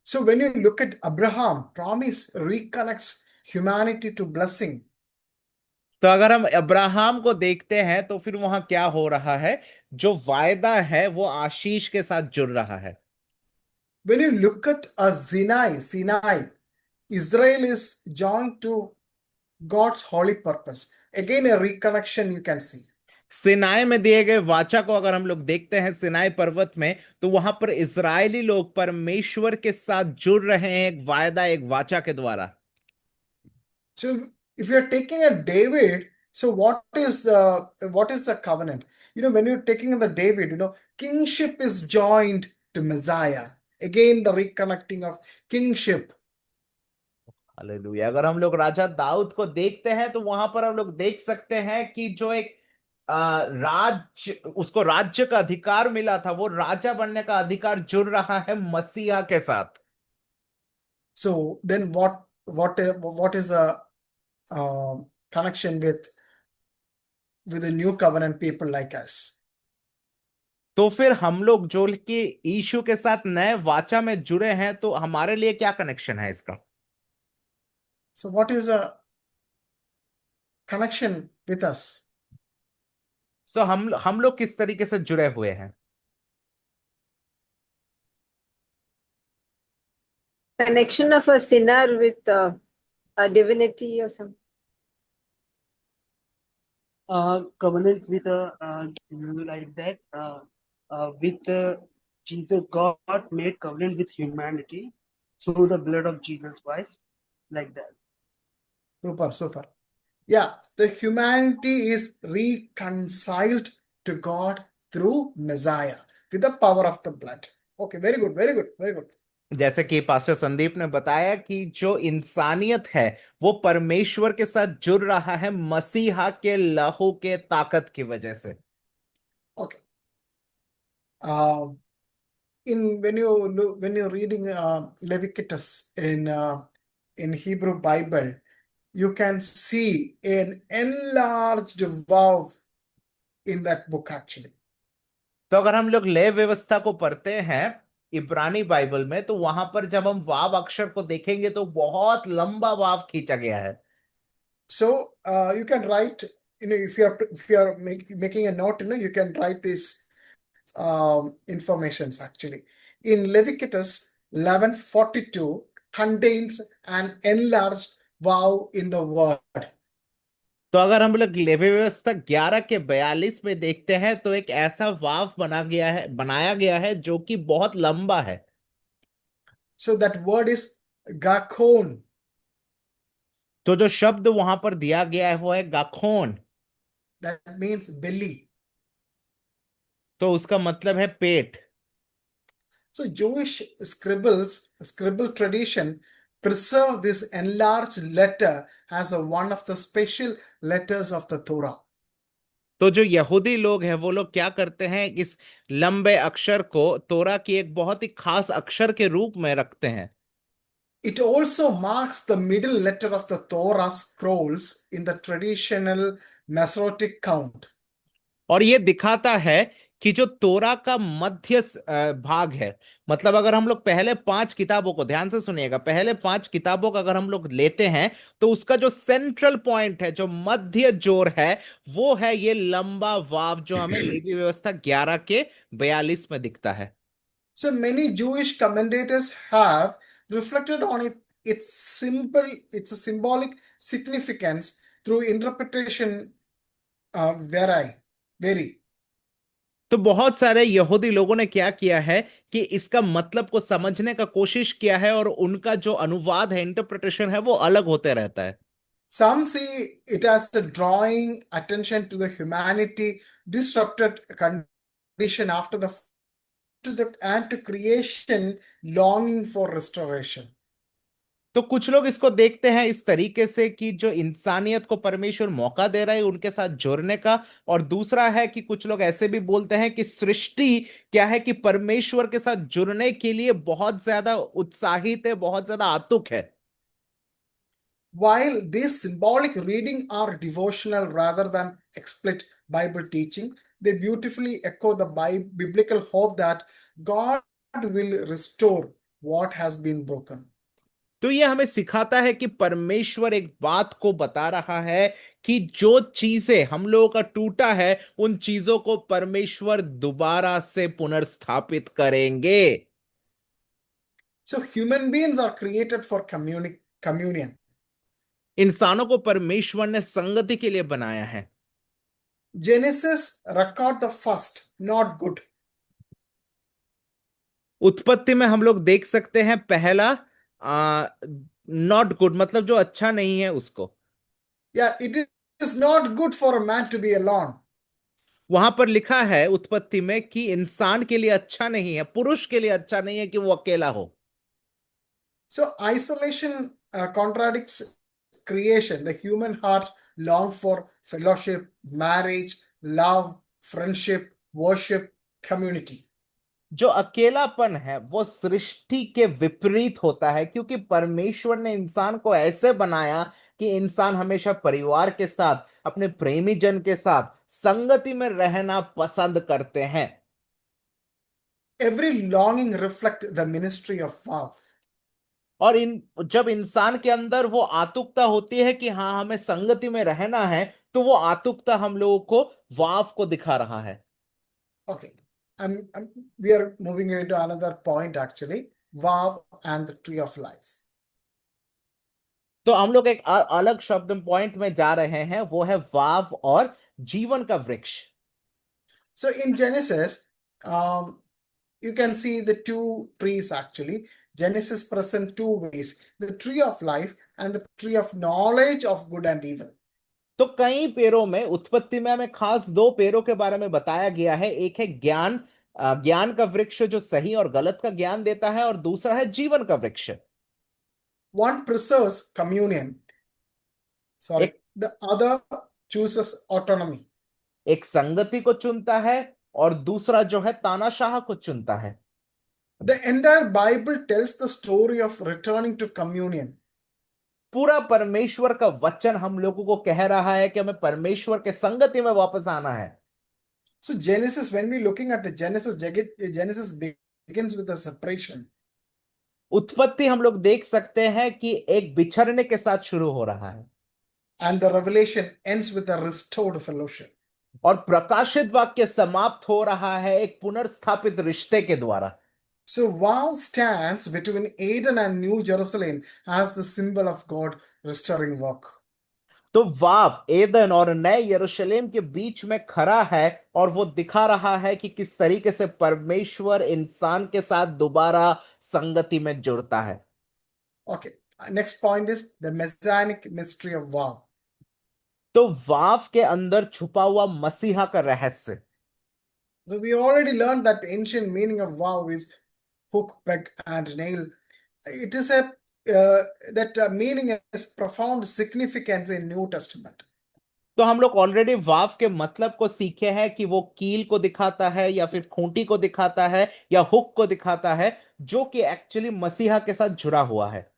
So when you look at Abraham, promise reconnects humanity to blessing. तो अगर हम अब्राहम को देखते हैं तो फिर वहां क्या हो रहा है, जो वायदा है वो आशीष के साथ जुड़ रहा है। When you look at Sinai, Israel is joined to God's holy purpose. Again, a reconnection you can see. Sinai में दिए गए वाचा को अगर हम लोग देखते हैं सिनाई पर्वत में, तो वहां पर इजरायली लोग परमेश्वर के साथ जुड़ रहे हैं एक वायदा, एक वाचा के द्वारा। So if you're taking a David, so what is the covenant? When you're taking the David, kingship is joined to Messiah. Again, the reconnecting of kingship. Hallelujah. अगर हम लोग राजा दाऊद को देखते हैं तो वहां पर हम लोग देख सकते हैं कि जो एक राज्य, उसको राज्य का अधिकार मिला था, वो राजा बनने का अधिकार जुड़ रहा है मसीहा के साथ। So then what is the connection with the new covenant people like us? तो फिर हम लोग जो कि यीशु के साथ नए वाचा में जुड़े हैं, तो हमारे लिए क्या कनेक्शन है इसका? So what is the connection with us? सो हम लोग किस तरीके से जुड़े हुए हैं? Connection of a sinner with a divinity or something. Covenant with like that with Jesus. God made covenant with humanity through the blood of Jesus Christ, like that. Super. Yeah, the humanity is reconciled to God through Messiah with the power of the blood. Okay, very good. जैसे कि pastor Sandeep ने बताया कि जो इंसानियत है वो परमेश्वर के साथ जुड़ रहा है मसीहा के लहू के ताकत की वजह से। Okay. When you're reading Leviticus in Hebrew Bible, you can see an enlarged vow in that book actually. तो अगर हम लोग लेव व्यवस्था को पढ़ते हैं इब्रानी बाइबल में, तो वहां पर जब हम वाव अक्षर को देखेंगे तो बहुत लंबा वाव खींचा गया है। So you can write, if you are making a note, you can write these informations actually. In Leviticus 11:42 contains an enlarged vow in the word. तो अगर हम लोग लेवी व्यवस्था 11 के 42 में देखते हैं तो एक ऐसा वाव बनाया गया है जो कि बहुत लंबा है। So that word is gakon. तो जो शब्द वहां पर दिया गया है वो है गाखोन। That means belly. तो उसका मतलब है पेट। So Jewish scribble tradition preserve this enlarged letter as one of the special letters of the Torah. तो जो यहूदी लोग हैं वो लोग क्या करते हैं, इस लंबे अक्षर को तोरा की एक बहुत ही खास अक्षर के रूप में रखते हैं। It also marks the middle letter of the Torah scrolls in the traditional Masoretic count. और ये दिखाता है कि जो तोरा का मध्य भाग है, मतलब अगर हम लोग पहले 5 किताबों को ध्यान से सुनिएगा, पहले 5 किताबों का अगर हम लोग लेते हैं तो उसका जो सेंट्रल पॉइंट है, जो मध्य जोर है, वो है ये लंबा वाव जो हमें लेवी व्यवस्था 11 के 42 में दिखता है। So many Jewish commentators have reflected on its symbolic significance through interpretation vary. very. तो बहुत सारे यहूदी लोगों ने क्या किया है कि इसका मतलब को समझने का कोशिश किया है, और उनका जो अनुवाद है, इंटरप्रिटेशन है, वो अलग होते रहता है। Some see it as a drawing attention to the humanity disrupted condition after the and to creation longing for restoration. तो कुछ लोग इसको देखते हैं इस तरीके से कि जो इंसानियत को परमेश्वर मौका दे रहा है उनके साथ जुड़ने का, और दूसरा है कि कुछ लोग ऐसे भी बोलते हैं कि सृष्टि क्या है कि परमेश्वर के साथ जुड़ने के लिए बहुत ज्यादा उत्साहित है, बहुत ज्यादा आतुक है। While these symbolic reading are devotional rather than explicit Bible teaching, they beautifully echo the biblical hope that God will restore what has been broken. तो ये हमें सिखाता है कि परमेश्वर एक बात को बता रहा है कि जो चीजें हम लोगों का टूटा है उन चीजों को परमेश्वर दोबारा से पुनर्स्थापित करेंगे। So human beings are created for communion. इंसानों को परमेश्वर ने संगति के लिए बनाया है। Genesis record the first, not good. उत्पत्ति में हम लोग देख सकते हैं पहला नॉट गुड, मतलब जो अच्छा नहीं है उसको। Yeah, it is not good for a man to be alone. वहां पर लिखा है उत्पत्ति में कि इंसान के लिए अच्छा नहीं है, पुरुष के लिए अच्छा नहीं है कि वो अकेला हो। So isolation contradicts creation. The human heart longs for fellowship, marriage, love, friendship, worship, community. जो अकेलापन है वो सृष्टि के विपरीत होता है, क्योंकि परमेश्वर ने इंसान को ऐसे बनाया कि इंसान हमेशा परिवार के साथ, अपने प्रेमी जन के साथ संगति में रहना पसंद करते हैं। Every longing reflects the ministry of love. और जब इंसान के अंदर वो आतुकता होती है कि हाँ हमें संगति में रहना है, तो वो आतुकता हम लोगों को वाव को दिखा रहा है। Okay, we are moving into another point actually, Vav and the tree of life. तो हम लोग एक अलग शब्द पॉइंट में जा रहे हैं, वो है वाव और जीवन का वृक्ष। So in Genesis, you can see the two trees actually. Genesis present two ways, the tree of life and the tree of knowledge of good and evil. तो कई पेड़ों में, उत्पत्ति में हमें खास दो पेड़ों के बारे में बताया गया है। एक है ज्ञान का वृक्ष जो सही और गलत का ज्ञान देता है, और दूसरा है जीवन का वृक्ष। One preserves communion. Sorry, the other chooses autonomy. एक संगति को चुनता है और दूसरा जो है तानाशाह को चुनता है। The entire Bible tells the story of returning to communion. पूरा परमेश्वर का वचन हम लोगों को कह रहा है कि हमें परमेश्वर के संगति में वापस आना है। So Genesis, when we looking at the Genesis begins with a separation. उत्पत्ति हम लोग देख सकते हैं कि एक बिछड़ने के साथ शुरू हो रहा है, And the revelation ends with a restored fellowship. और प्रकाशित वाक्य समाप्त हो रहा है एक पुनर्स्थापित रिश्ते के द्वारा। So Vav stands between Eden and New Jerusalem as the symbol of God restoring work. तो वाव एदन और नए यरूशलेम के बीच में खड़ा है, और वो दिखा रहा है कि किस तरीके से परमेश्वर इंसान के साथ दोबारा संगति में जुड़ता है। Okay, next point is the messianic mystery of Vav. तो वाव के अंदर छुपा हुआ मसीहा का रहस्य। So we already learned that the ancient meaning of Vav is hook, peg, and nail. It is that meaning is profound significance in New Testament. तो हम लोग ऑलरेडी वाव के मतलब को सीखे हैं कि वो कील को दिखाता है, या फिर खूंटी को दिखाता है, या हुक को दिखाता है, जो कि एक्चुअली मसीहा के साथ जुड़ा हुआ है।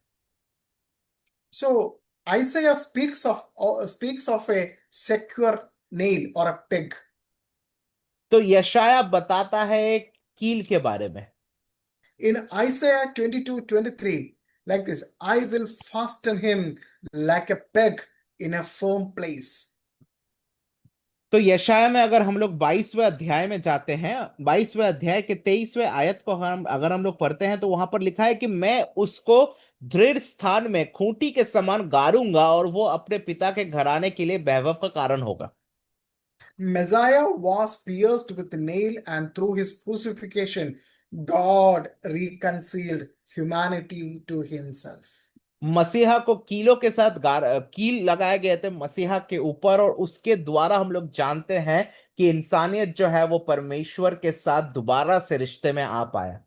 So Isaiah speaks of a secure nail or a peg. तो यशाया बताता है एक कील के बारे में। In Isaiah 22:23, like this, I will fasten him like a peg in a firm place. तो यशाया में अगर हम लोग 22वें अध्याय में जाते हैं, 22वें अध्याय के 23वें आयत को अगर हम लोग पढ़ते हैं, तो वहां पर लिखा है कि मैं उसको दृढ़ स्थान में खूंटी के समान गाड़ूंगा, और वो अपने पिता के घराने के लिए वैभव का कारण होगा। Messiah was pierced with nail, and through his crucifixion, God reconciled humanity to himself. मसीहा को कीलों के साथ कील लगाए गए थे मसीहा के ऊपर, और उसके द्वारा हम लोग जानते हैं कि इंसानियत जो है वो परमेश्वर के साथ दोबारा से रिश्ते में आ पाया।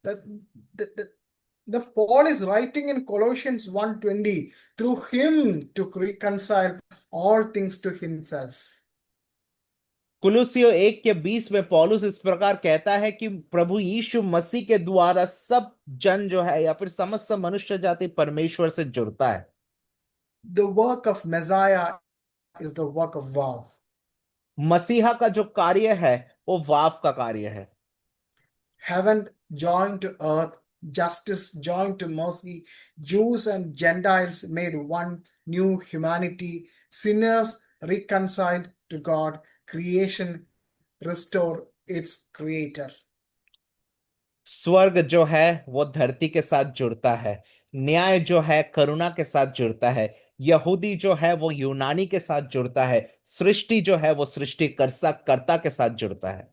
That the Paul is writing in Colossians 1:20, through him to reconcile all things to himself. कुलुसियो 1:20 में पौलुस इस प्रकार कहता है कि प्रभु यीशु मसीह के द्वारा सब जन जो है या फिर समस्त मनुष्य जाति परमेश्वर से जुड़ता है। The work of Messiah is the work of vow. मसीहा का जो कार्य है वो वाव का कार्य है। Heaven joined to earth, justice joined to mercy, Jews and Gentiles made one new humanity, sinners reconciled to God, creation restore its creator. स्वर्ग जो है वो धरती के साथ जुड़ता है, न्याय जो है करुणा के साथ जुड़ता है, यहूदी जो है वो यूनानी के साथ जुड़ता है, सृष्टि जो है वो सृष्टि कर्ता के साथ जुड़ता है।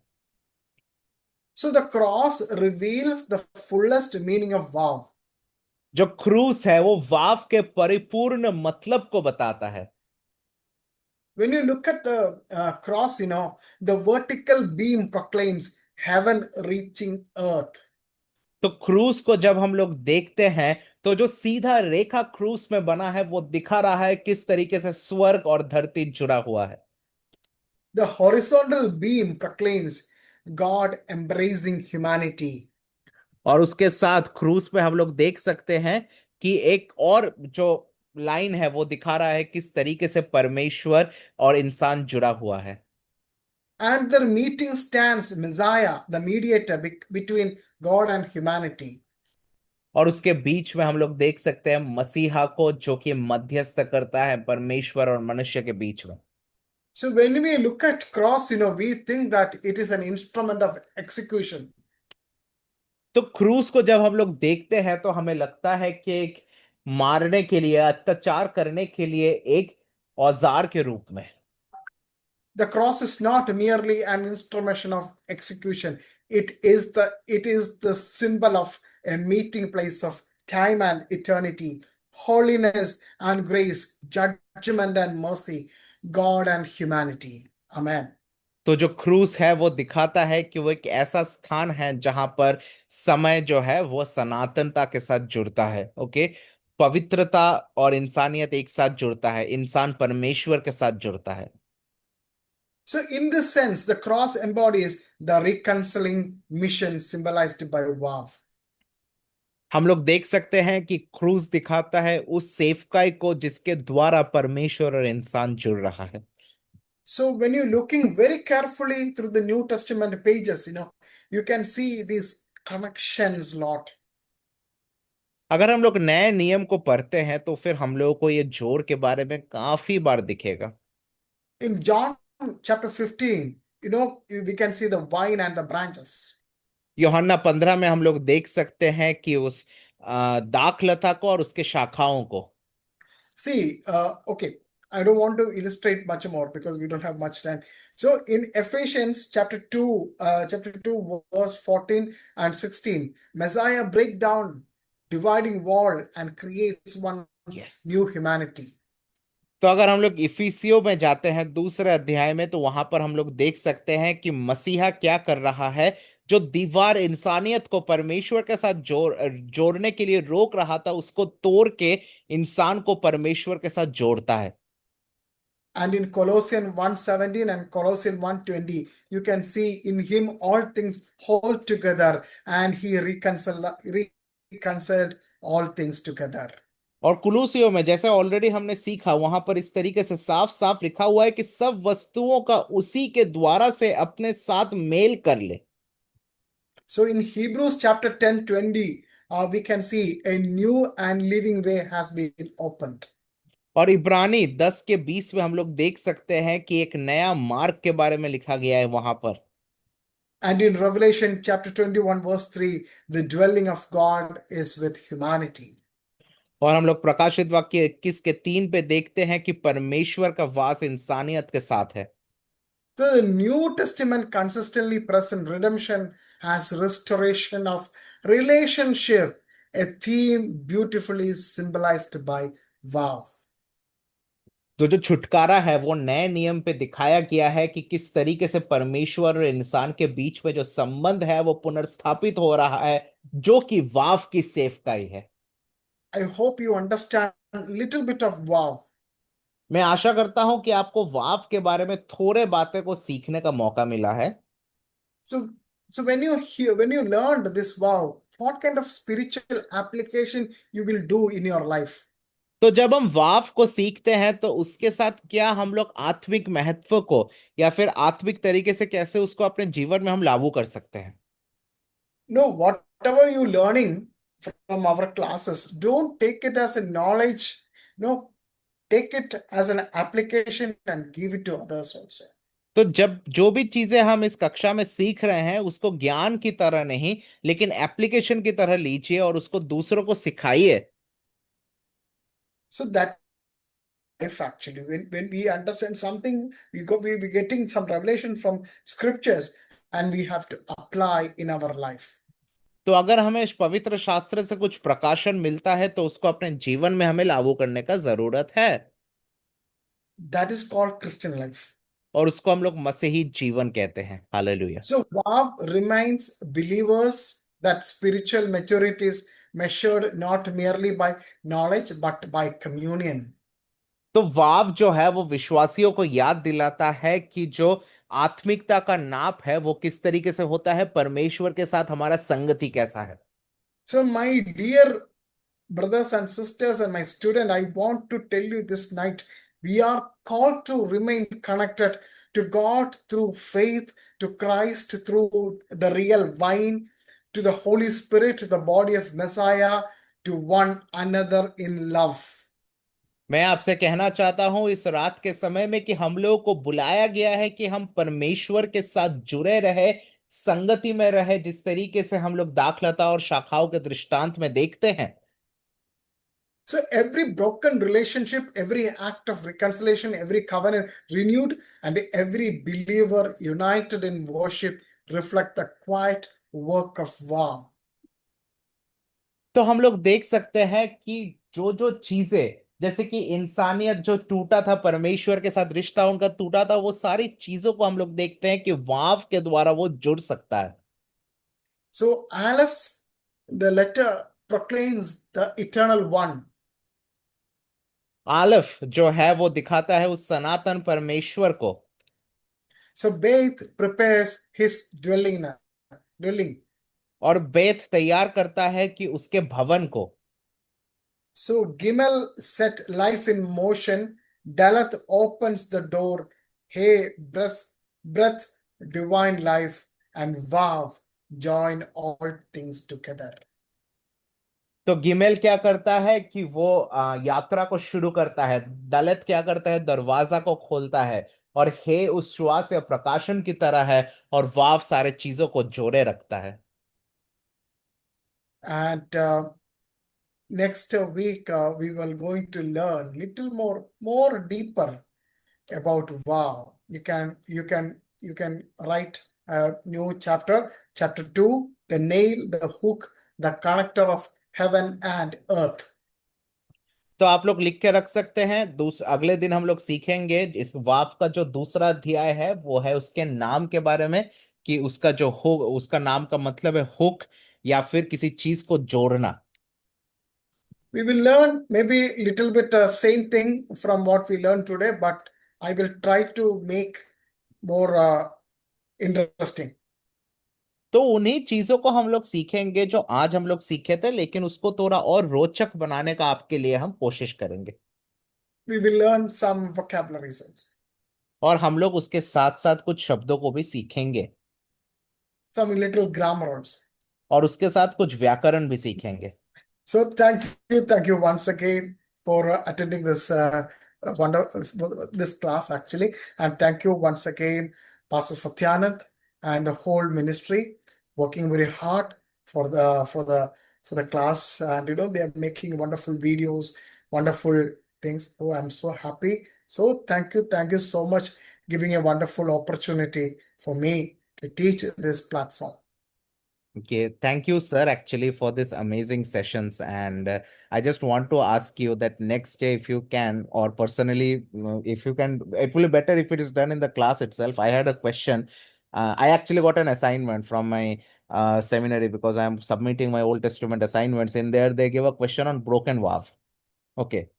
So the cross reveals the fullest meaning of vow. जो क्रूस है वो वाव के परिपूर्ण मतलब को बताता है। When you look at the cross, the vertical beam proclaims heaven reaching earth. तो क्रूस को जब हम लोग देखते हैं तो जो सीधा रेखा क्रूस में बना है वो दिखा रहा है किस तरीके से स्वर्ग और धरती जुड़ा हुआ है। The horizontal beam proclaims God embracing humanity. और उसके साथ क्रूस में हम लोग देख सकते हैं कि एक और जो लाइन है वो दिखा रहा है किस तरीके से परमेश्वर और इंसान जुड़ा हुआ है। And the meeting stands Messiah, the mediator between God and humanity. और उसके बीच में हम लोग देख सकते हैं मसीहा को जो कि मध्यस्थ करता है परमेश्वर और मनुष्य के बीच में। So when we look at cross, we think that it is an instrument of execution. तो क्रूस को जब हम लोग देखते हैं तो हमें लगता है कि एक मारने के लिए, अत्याचार करने के लिए एक औजार के रूप में। The cross is not merely an instrument of execution. It is the symbol of a meeting place of time and eternity, holiness and grace, judgment and mercy, God and humanity. Amen. तो जो क्रूस है वो दिखाता है कि वो एक ऐसा स्थान है जहां पर समय जो है वो सनातनता के साथ जुड़ता है। ओके, पवित्रता और इंसानियत एक साथ जुड़ता है, इंसान परमेश्वर के साथ जुड़ता है। So in this sense, the cross embodies the reconciling mission symbolized by vow. हम लोग देख सकते हैं कि क्रूस दिखाता है उस सेवकाई को जिसके द्वारा परमेश्वर और इंसान जुड़ रहा है। So when you're looking very carefully through the New Testament pages, you can see these connections lot. अगर हम लोग नए नियम को पढ़ते हैं तो फिर हम लोगों को ये जोड़ के बारे में काफी बार दिखेगा। In John chapter 15, we can see the vine and the branches. यूहन्ना 15 में हम लोग देख सकते हैं कि उस दाखलता को और उसके शाखाओं को। See, okay, I don't want to illustrate much more because we don't have much time. So in Ephesians chapter 2, verse 14 and 16, Messiah break down dividing wall and creates one new humanity. तो अगर हम लोग इफिसियों में जाते हैं दूसरे अध्याय में तो वहां पर हम लोग देख सकते हैं कि मसीहा क्या कर रहा है, जो दीवार इंसानियत को परमेश्वर के साथ जोड़ने के लिए रोक रहा था उसको तोड़ के इंसान को परमेश्वर के साथ जोड़ता है। And in Colossians 1:17 and Colossians 1:20, you can see in him all things hold together, and he reconciled all things together. और कुलूसियों में जैसे ऑलरेडी हमने सीखा वहां पर इस तरीके से साफ साफ लिखा हुआ है कि सब वस्तुओं का उसी के द्वारा से अपने साथ मेल कर ले। So in Hebrews chapter 10:20, we can see a new and living way has been opened. और इब्रानी 10:20 में हम लोग देख सकते हैं कि एक नया मार्ग के बारे में लिखा गया है वहां पर। And in Revelation chapter 21 verse 3, the dwelling of God is with humanity. और हम लोग प्रकाशित वाक्य 21 के 3 पे देखते हैं कि परमेश्वर का वास इंसानियत के साथ है। So the New Testament consistently present redemption as restoration of relationship, a theme beautifully symbolized by vow. तो जो छुटकारा है वो नए नियम पे दिखाया गया है कि किस तरीके से परमेश्वर और इंसान के बीच में जो संबंध है वो पुनर्स्थापित हो रहा है, जो कि वाव की सेवकाई है। I hope you understand little bit of vow. मैं आशा करता हूं कि आपको वाव के बारे में थोड़े बातें को सीखने का मौका मिला है। So, so when you learned this vow, what kind of spiritual application you will do in your life? तो जब हम वाव को सीखते हैं तो उसके साथ क्या हम लोग आत्मिक महत्व को या फिर आत्मिक तरीके से कैसे उसको अपने जीवन में हम लागू कर सकते हैं? No, whatever you learning from our classes, don't take it as a knowledge. No, take it as an application and give it to others also. तो जब जो भी चीजें हम इस कक्षा में सीख रहे हैं उसको ज्ञान की तरह नहीं लेकिन एप्लीकेशन की तरह लीजिए और उसको दूसरों को सिखाइए। So that life actually, when we understand something, we getting some revelation from scriptures and we have to apply in our life. तो अगर हमें इस पवित्र शास्त्र से कुछ प्रकाशन मिलता है तो उसको अपने जीवन में हमें लागू करने का जरूरत है। That is called Christian life. और उसको हम लोग मसीही जीवन कहते हैं। Hallelujah. So vow reminds believers that spiritual maturity is measured not merely by knowledge but by communion. तो वाव जो है वो विश्वासियों को याद दिलाता है कि जो आत्मिकता का नाप है वो किस तरीके से होता है, परमेश्वर के साथ हमारा संगति कैसा है। So my dear brothers and sisters and my student, I want to tell you this night, we are called to remain connected to God through faith, to Christ through the real vine, to the Holy Spirit, to the body of Messiah, to one another in love. मैं आपसे कहना चाहता हूं इस रात के समय में कि हम लोगों को बुलाया गया है कि हम परमेश्वर के साथ जुड़े रहे, संगति में रहे, जिस तरीके से हम लोग दाखलता और शाखाओं के दृष्टांत में देखते हैं। So every broken relationship, every act of reconciliation, every covenant renewed, and every believer united in worship reflect the quiet work of vow. तो हम लोग देख सकते हैं कि जो जो चीजें, जैसे कि इंसानियत जो टूटा था, परमेश्वर के साथ रिश्ता उनका टूटा था, वो सारी चीजों को हम लोग देखते हैं कि वाव के द्वारा वो जुड़ सकता है। So Aleph, the letter proclaims the eternal one. आलफ जो है वो दिखाता है उस सनातन परमेश्वर को। So Beth prepares his dwelling. और बेत तैयार करता है कि उसके भवन को। So Gimel set life in motion. Dalath opens the door. Hey, breath, divine life, and Vav join all things together. तो गिमेल क्या करता है कि वो यात्रा को शुरू करता है। दलित क्या करता है, दरवाजा को खोलता है। और हे उस श्वास या प्रकाशन की तरह है, और वाव सारे चीजों को जोड़े रखता है। And next week we will going to learn little more deeper about Vav. You can write a new chapter 2, the nail, the hook, the connector of heaven and earth. तो आप लोग लिख के रख सकते हैं। अगले दिन हम लोग सीखेंगे इस वाव का जो दूसरा अध्याय है वो है उसके नाम के बारे में, कि उसका जो हो उसका नाम का मतलब है हुक या फिर किसी चीज को जोड़ना। We will learn maybe little bit same thing from what we learned today, but I will try to make more interesting. तो उन्हीं चीजों को हम लोग सीखेंगे जो आज हम लोग सीखे थे, लेकिन उसको थोड़ा और रोचक बनाने का आपके लिए हम कोशिश करेंगे। We will learn some vocabularies also, और हम लोग उसके साथ साथ कुछ शब्दों को भी सीखेंगे। some little grammar also. और उसके साथ कुछ व्याकरण भी सीखेंगे। So thank you once again for attending this this class actually, and thank you once again, Pastor Satyanand and the whole ministry, working very hard for the class, and they are making wonderful videos, wonderful things. Oh, I'm so happy. So thank you so much, giving a wonderful opportunity for me to teach this platform. Okay, thank you, sir, actually, for this amazing sessions. And I just want to ask you that next day, if you can, or personally, if you can, it will be better if it is done in the class itself. I had a question. I actually got an assignment from my seminary because I'm submitting my Old Testament assignments. In there, they give a question on broken vow. Okay.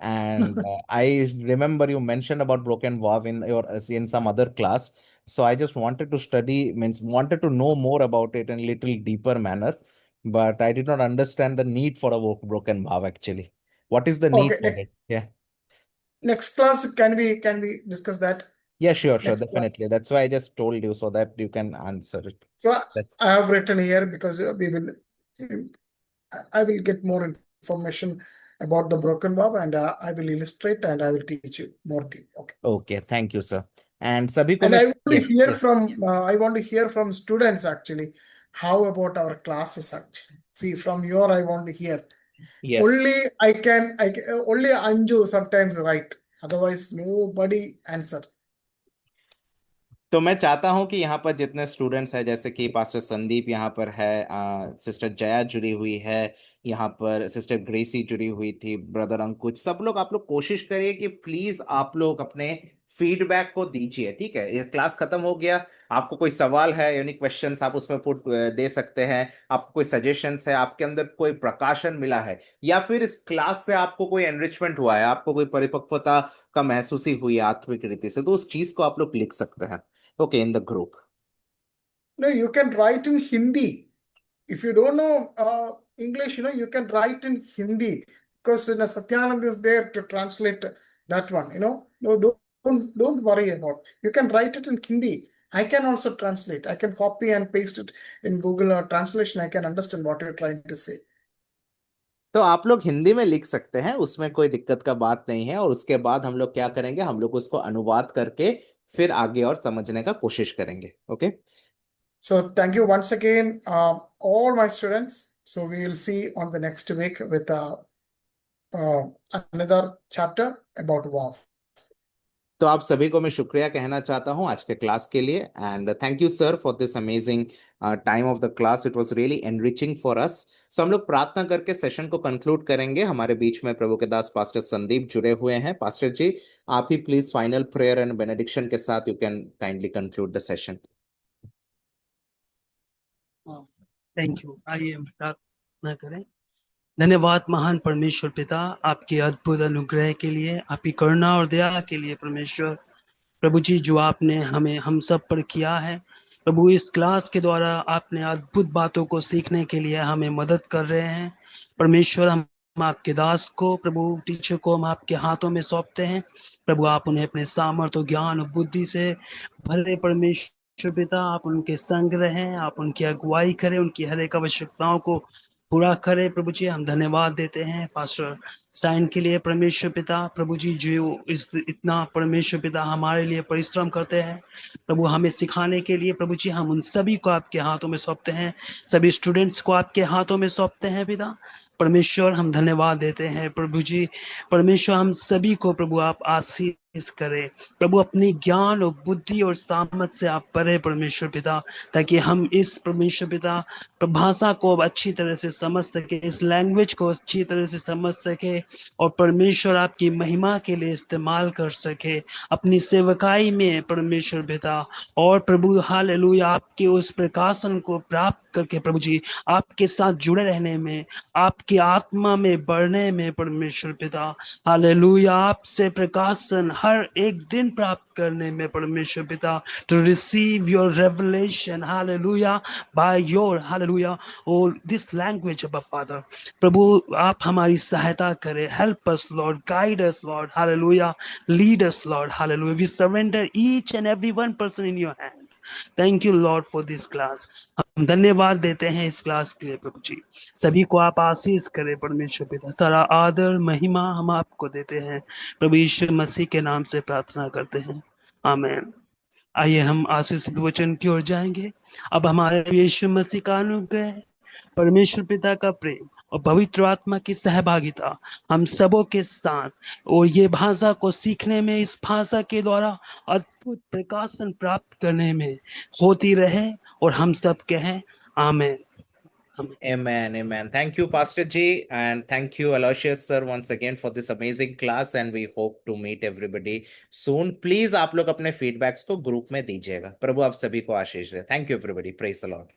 And I remember you mentioned about broken vow in your in some other class. So I just wanted to study, means wanted to know more about it in a little deeper manner, but I did not understand the need for a broken vow actually. What is the need Okay, for it? Yeah. next class, can we discuss that? Yeah, sure, Next class. definitely. That's why I just told you so that you can answer it. So That's I have written here because I will get more information about the broken vow, and I will illustrate and I will teach you more deep. Okay. okay. Thank you, sir. And sabhi ko And main, I want to yes, hear yes, from I want to hear from students actually. How about our classes actually? See, from your I want to hear. yes. Only only Anju sometimes write. Otherwise, nobody answer. तो मैं चाहता हूं कि यहाँ पर जितने students हैं, जैसे कि पास्टर संदीप यहाँ पर है, सिस्टर जया जुड़ी हुई है, यहाँ पर सिस्टर ग्रेसी जुड़ी हुई थी, ब्रदर अंकुश, सब लोग, आप लोग कोशिश करिए कि प्लीज आप लोग अपने फीडबैक को दीजिए। ठीक है, ये क्लास खत्म हो गया, आपको कोई सवाल है, यानी क्वेश्चंस आप उसमें पुट दे सकते हैं, आपको कोई सजेशंस है, आपके अंदर कोई प्रकाशन मिला है, या फिर इस क्लास से आपको कोई एनरिचमेंट हुआ है, आपको कोई परिपक्वता का महसूस हुई है आत्मिक रीति से, तो उस चीज को आप लोग लिख सकते हैं। Okay, in the group. No, you can write in Hindi. If you don't know English, you can write in Hindi because Satyanand is there to translate that one. No, don't worry about. You can write it in Hindi. I can also translate. I can copy and paste it in Google or translation. I can understand what you're trying to say. तो आप लोग हिंदी में लिख सकते हैं, उसमें कोई दिक्कत का बात नहीं है। और उसके बाद हम लोग क्या करेंगे, हम लोग उसको अनुवाद करके फिर आगे और समझने का कोशिश करेंगे। Okay, So thank you once again, all my students. So we will see on the next week with another chapter about WoW. तो आप सभी को मैं शुक्रिया कहना चाहता हूं आज के क्लास के लिए। And thank you sir for this amazing time of the class, it was really enriching for us. So हम लोग प्रार्थना करके सेशन को कंक्लूड करेंगे। हमारे बीच में प्रभु के दास पास्टर संदीप जुड़े हुए हैं। पास्टर जी, आप ही please final prayer and benediction के साथ you can kindly conclude the session. Thank you. आइए हम प्रार्थना करें। धन्यवाद महान परमेश्वर पिता, आपके अद्भुत अनुग्रह के लिए, आपकी करुणा और दया के लिए परमेश्वर। प्रभु जी, जो आपने हम सब पर किया है प्रभु, इस क्लास के द्वारा आपने अद्भुत बातों को सीखने के लिए हमें मदद कर रहे हैं परमेश्वर। हम आपके दास को प्रभु, टीचर को हम आपके हाथों में सौंपते हैं प्रभु। आप उन्हें अपने सामर्थ्य, ज्ञान और बुद्धि से भरे परमेश्वर पिता। आप उनके संग रहें, आप उनकी अगुवाई करें, उनकी हर एक आवश्यकताओं को पूरा करें प्रभु जी। हम धन्यवाद देते हैं पास्टर साइन के लिए परमेश्वर पिता। प्रभु जी, जो इतना परमेश्वर पिता हमारे लिए परिश्रम करते हैं प्रभु, हमें सिखाने के लिए प्रभु जी, हम उन सभी को आपके हाथों में सौंपते हैं, सभी स्टूडेंट्स को आपके हाथों में सौंपते हैं पिता परमेश्वर। हम धन्यवाद देते हैं प्रभु जी। परमेश्वर, हम सभी को प्रभु आप आशीष करें प्रभु, अपनी ज्ञान और बुद्धि और सामर्थ से आप भरे परमेश्वर पिता, ताकि हम इस परमेश्वर पिता भाषा को अच्छी तरह से समझ सके, इस लैंग्वेज को अच्छी तरह से समझ सके और परमेश्वर आपकी महिमा के लिए इस्तेमाल कर सके अपनी सेवकाई में परमेश्वर पिता। और प्रभु हालेलुया, आपके उस प्रकाशन को प्राप्त करके प्रभु जी, आपके साथ जुड़े रहने में, आपकी आत्मा में बढ़ने में परमेश्वर पिता हालेलुया, आपसे प्रकाशन हर एक दिन प्राप्त करने में परमेश्वर पिता, to receive your revelation hallelujah by your hallelujah O this language of Father. प्रभु, आप हमारी सहायता करें, help us Lord, guide us Lord hallelujah, lead us Lord hallelujah. We surrender each and every one person in your hand. Thank you Lord for this class. हम धन्यवाद देते हैं इस क्लास के लिए प्रभु जी। सभी को आप आशीष करें परमेश्वर पिता। सारा आदर महिमा हम आपको देते हैं प्रभु यीशु मसीह के नाम से प्रार्थना करते हैं, आमीन। आइए हम आशीषित वचन की ओर जाएंगे। अब हमारे यीशु मसीह का अनुग्रह, परमेश्वर पिता का प्रेम और पवित्र आत्मा की सहभागिता हम सबों के साथ, और ये भाषा को सीखने में, इस भाषा के द्वारा अद्भुत प्रकाशन प्राप्त करने में होती रहे, और हम सब कहें आमेन। Amen, amen. Thank you, Pastor Ji, and thank you, Aloysius sir, once again for this amazing class, and we hope to meet everybody soon. Please आप लोग अपने feedbacks को ग्रुप में दीजिएगा। प्रभु आप सभी को आशीष दे। Thank you everybody. Praise the Lord.